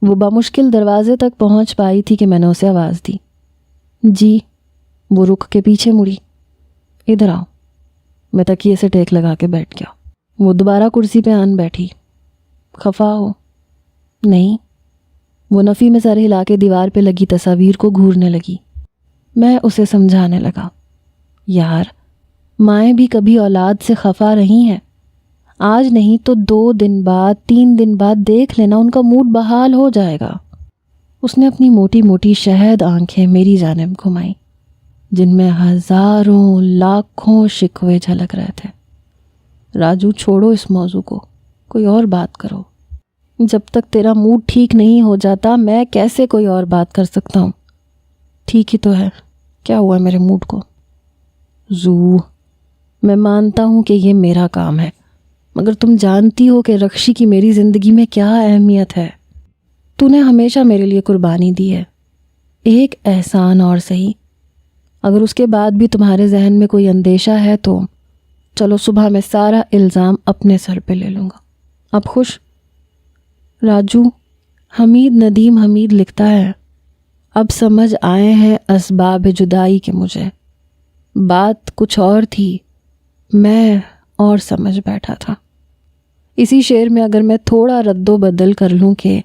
وہ بمشکل دروازے تک پہنچ پائی تھی کہ میں نے اسے آواز دی۔ جی۔ وہ رک کے پیچھے مڑی۔ ادھر آؤ۔ میں تکیے سے ٹیک لگا کے بیٹھ گیا۔ وہ دوبارہ کرسی پہ آن بیٹھی۔ خفا ہو؟ نہیں۔ وہ نفی میں سر ہلا کے دیوار پہ لگی تصاویر کو گھورنے لگی۔ میں اسے سمجھانے لگا، یار مائیں بھی کبھی اولاد سے خفا رہی ہیں۔ آج نہیں تو 2 دن بعد 3 دن بعد دیکھ لینا ان کا موڈ بحال ہو جائے گا۔ اس نے اپنی موٹی موٹی شہد آنکھیں میری جانب گھمائیں، جن میں ہزاروں لاکھوں شکوے جھلک رہے تھے۔ راجو چھوڑو اس موضوع کو، کوئی اور بات کرو۔ جب تک تیرا موڈ ٹھیک نہیں ہو جاتا میں کیسے کوئی اور بات کر سکتا ہوں؟ ٹھیک ہی تو ہے، کیا ہوا میرے موڈ کو؟ زو، میں مانتا ہوں کہ یہ میرا کام ہے، مگر تم جانتی ہو کہ رخشی کی میری زندگی میں کیا اہمیت ہے۔ تو نے ہمیشہ میرے لیے قربانی دی ہے، ایک احسان اور صحیح۔ اگر اس کے بعد بھی تمہارے ذہن میں کوئی اندیشہ ہے تو چلو صبح میں سارا الزام اپنے سر پہ لے لوں گا۔ اب خوش؟ راجو، حمید ندیم حمید لکھتا ہے، اب سمجھ آئے ہیں اسباب جدائی کے مجھے۔ بات کچھ اور تھی، میں اور سمجھ بیٹھا تھا۔ اسی شعر میں اگر میں تھوڑا رد و بدل کر لوں کہ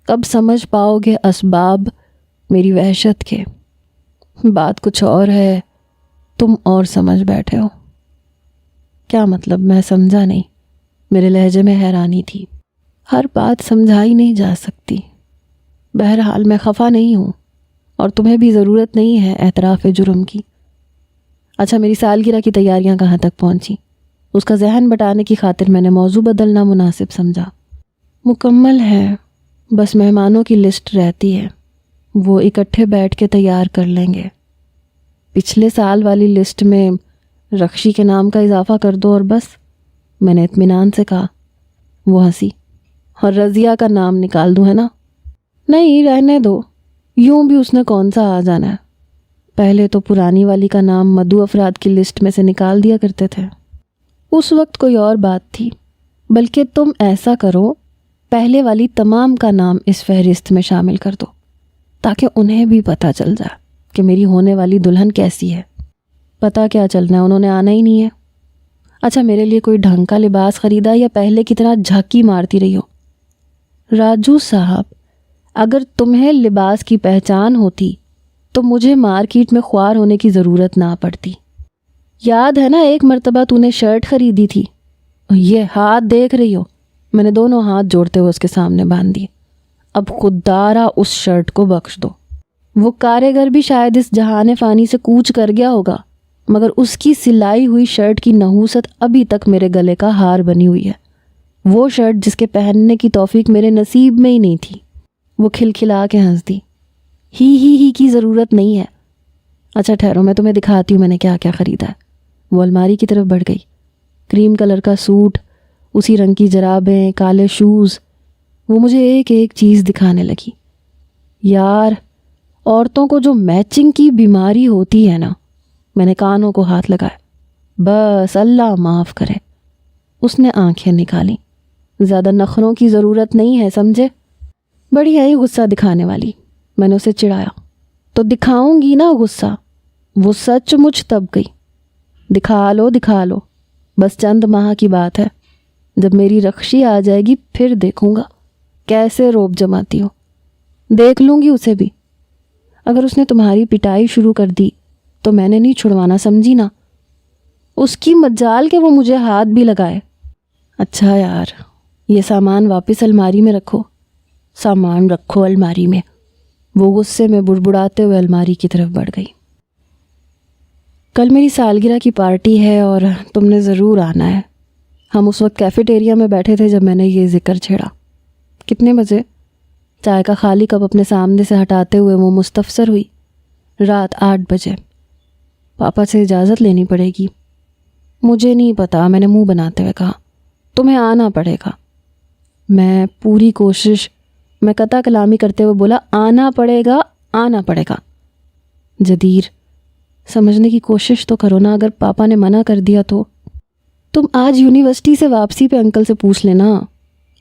کب سمجھ پاؤ گے اسباب میری وحشت کے؟ بات کچھ اور ہے، تم اور سمجھ بیٹھے ہو۔ کیا مطلب؟ میں سمجھا نہیں۔ میرے لہجے میں حیرانی تھی۔ ہر بات سمجھائی نہیں جا سکتی۔ بہرحال میں خفا نہیں ہوں، اور تمہیں بھی ضرورت نہیں ہے اعتراف جرم کی۔ اچھا، میری سالگرہ کی تیاریاں کہاں تک پہنچی؟ اس کا ذہن بٹانے کی خاطر میں نے موضوع بدلنا مناسب سمجھا۔ مکمل ہے، بس مہمانوں کی لسٹ رہتی ہے، وہ اکٹھے بیٹھ کے تیار کر لیں گے۔ پچھلے سال والی لسٹ میں رخشی کے نام کا اضافہ کر دو اور بس، میں نے اطمینان سے کہا۔ وہ ہنسی۔ اور رضیہ کا نام نکال دوں، ہے نا؟ نہیں، رہنے دو، یوں بھی اس نے کون سا آ جانا ہے۔ پہلے تو پرانی والی کا نام مدعو افراد کی لسٹ میں سے نکال دیا کرتے تھے۔ اس وقت کوئی اور بات تھی، بلکہ تم ایسا کرو، پہلے والی تمام کا نام اس فہرست میں شامل کر دو، تاکہ انہیں بھی پتہ چل جائے کہ میری ہونے والی دلہن کیسی ہے۔ پتہ کیا چلنا ہے، انہوں نے آنا ہی نہیں ہے۔ اچھا، میرے لیے کوئی ڈھنگ کا لباس خریدا یا پہلے کی طرح جھاکی مارتی رہی ہو؟ راجو صاحب، اگر تمہیں لباس کی پہچان ہوتی تو مجھے مارکیٹ میں خوار ہونے کی ضرورت نہ پڑتی۔ یاد ہے نا ایک مرتبہ تو نے شرٹ خریدی تھی؟ یہ ہاتھ دیکھ رہی ہو؟ میں نے دونوں ہاتھ جوڑتے ہوئے اس کے سامنے باندھ دیے۔ اب خوددارا اس شرٹ کو بخش دو۔ وہ کاریگر بھی شاید اس جہان فانی سے کوچ کر گیا ہوگا، مگر اس کی سلائی ہوئی شرٹ کی نحوست ابھی تک میرے گلے کا ہار بنی ہوئی ہے۔ وہ شرٹ جس کے پہننے کی توفیق میرے نصیب میں ہی نہیں تھی۔ وہ کھلکھلا کے ہنس دی۔ ہی کی ضرورت نہیں ہے۔ اچھا ٹھہرو، میں تمہیں دکھاتی ہوں میں نے کیا کیا خریدا ہے۔ وہ الماری کی طرف بڑھ گئی۔ کریم کلر کا سوٹ، اسی رنگ کی جرابیں، کالے شوز۔ وہ مجھے ایک ایک چیز دکھانے لگی۔ یار، عورتوں کو جو میچنگ کی بیماری ہوتی ہے نا، میں نے کانوں کو ہاتھ لگایا۔ بس اللہ معاف کرے۔ اس نے آنکھیں نکالی۔ زیادہ نخروں کی ضرورت نہیں ہے، سمجھے؟ بڑی ہے غصہ دکھانے والی۔ میں نے اسے چڑھایا۔ تو دکھاؤں گی نا غصہ، وہ سچ مچ تب گئی۔ دکھا لو، بس چند ماہ کی بات ہے۔ جب میری رخشی آ جائے گی پھر دیکھوں گا کیسے روب جماتی ہو۔ دیکھ لوں گی اسے بھی۔ اگر اس نے تمہاری پٹائی شروع کر دی تو میں نے نہیں چھڑوانا، سمجھی نا؟ اس کی مجال کہ وہ مجھے ہاتھ بھی لگائے۔ اچھا یار، یہ سامان واپس الماری میں رکھو۔ سامان رکھو الماری میں۔ وہ غصے میں بڑبڑاتے ہوئے الماری کی طرف بڑھ گئی۔ کل میری سالگرہ کی پارٹی ہے اور تم نے ضرور آنا ہے۔ ہم اس وقت کیفیٹیریا میں بیٹھے تھے جب میں نے یہ ذکر چھیڑا۔ کتنے بجے؟ چائے کا خالی کپ اپنے سامنے سے ہٹاتے ہوئے وہ مستفسر ہوئی۔ رات 8 بجے۔ پاپا سے اجازت لینی پڑے گی۔ مجھے نہیں پتا، میں نے منہ بناتے ہوئے کہا۔ تمہیں آنا پڑے گا۔ میں قطع کلامی کرتے ہوئے بولا، آنا پڑے گا۔ جدیر، سمجھنے کی کوشش تو کرو نا، اگر پاپا نے منع کر دیا تو؟ تم آج یونیورسٹی سے واپسی پہ انکل سے پوچھ لینا۔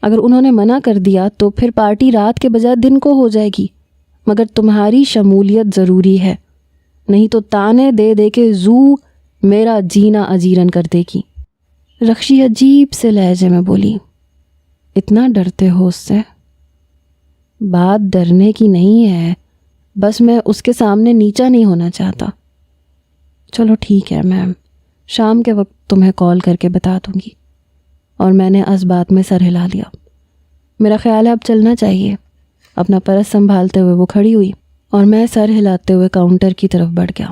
اگر انہوں نے منع کر دیا تو پھر پارٹی رات کے بجائے دن کو ہو جائے گی، مگر تمہاری شمولیت ضروری ہے، نہیں تو تانے دے دے کے زو میرا جینا اجیرن کر دے گی۔ رخشی عجیب سے لہجے میں بولی۔ اتنا ڈرتے ہو اس سے؟ بات ڈرنے کی نہیں ہے، بس میں اس کے سامنے نیچا نہیں ہونا چاہتا۔ چلو ٹھیک ہے، میں شام کے وقت تمہیں کال کر کے بتا دوں گی۔ اور میں نے اس بات میں سر ہلا لیا۔ میرا خیال ہے اب چلنا چاہیے۔ اپنا پرس سنبھالتے ہوئے وہ کھڑی ہوئی اور میں سر ہلاتے ہوئے کاؤنٹر کی طرف بڑھ گیا۔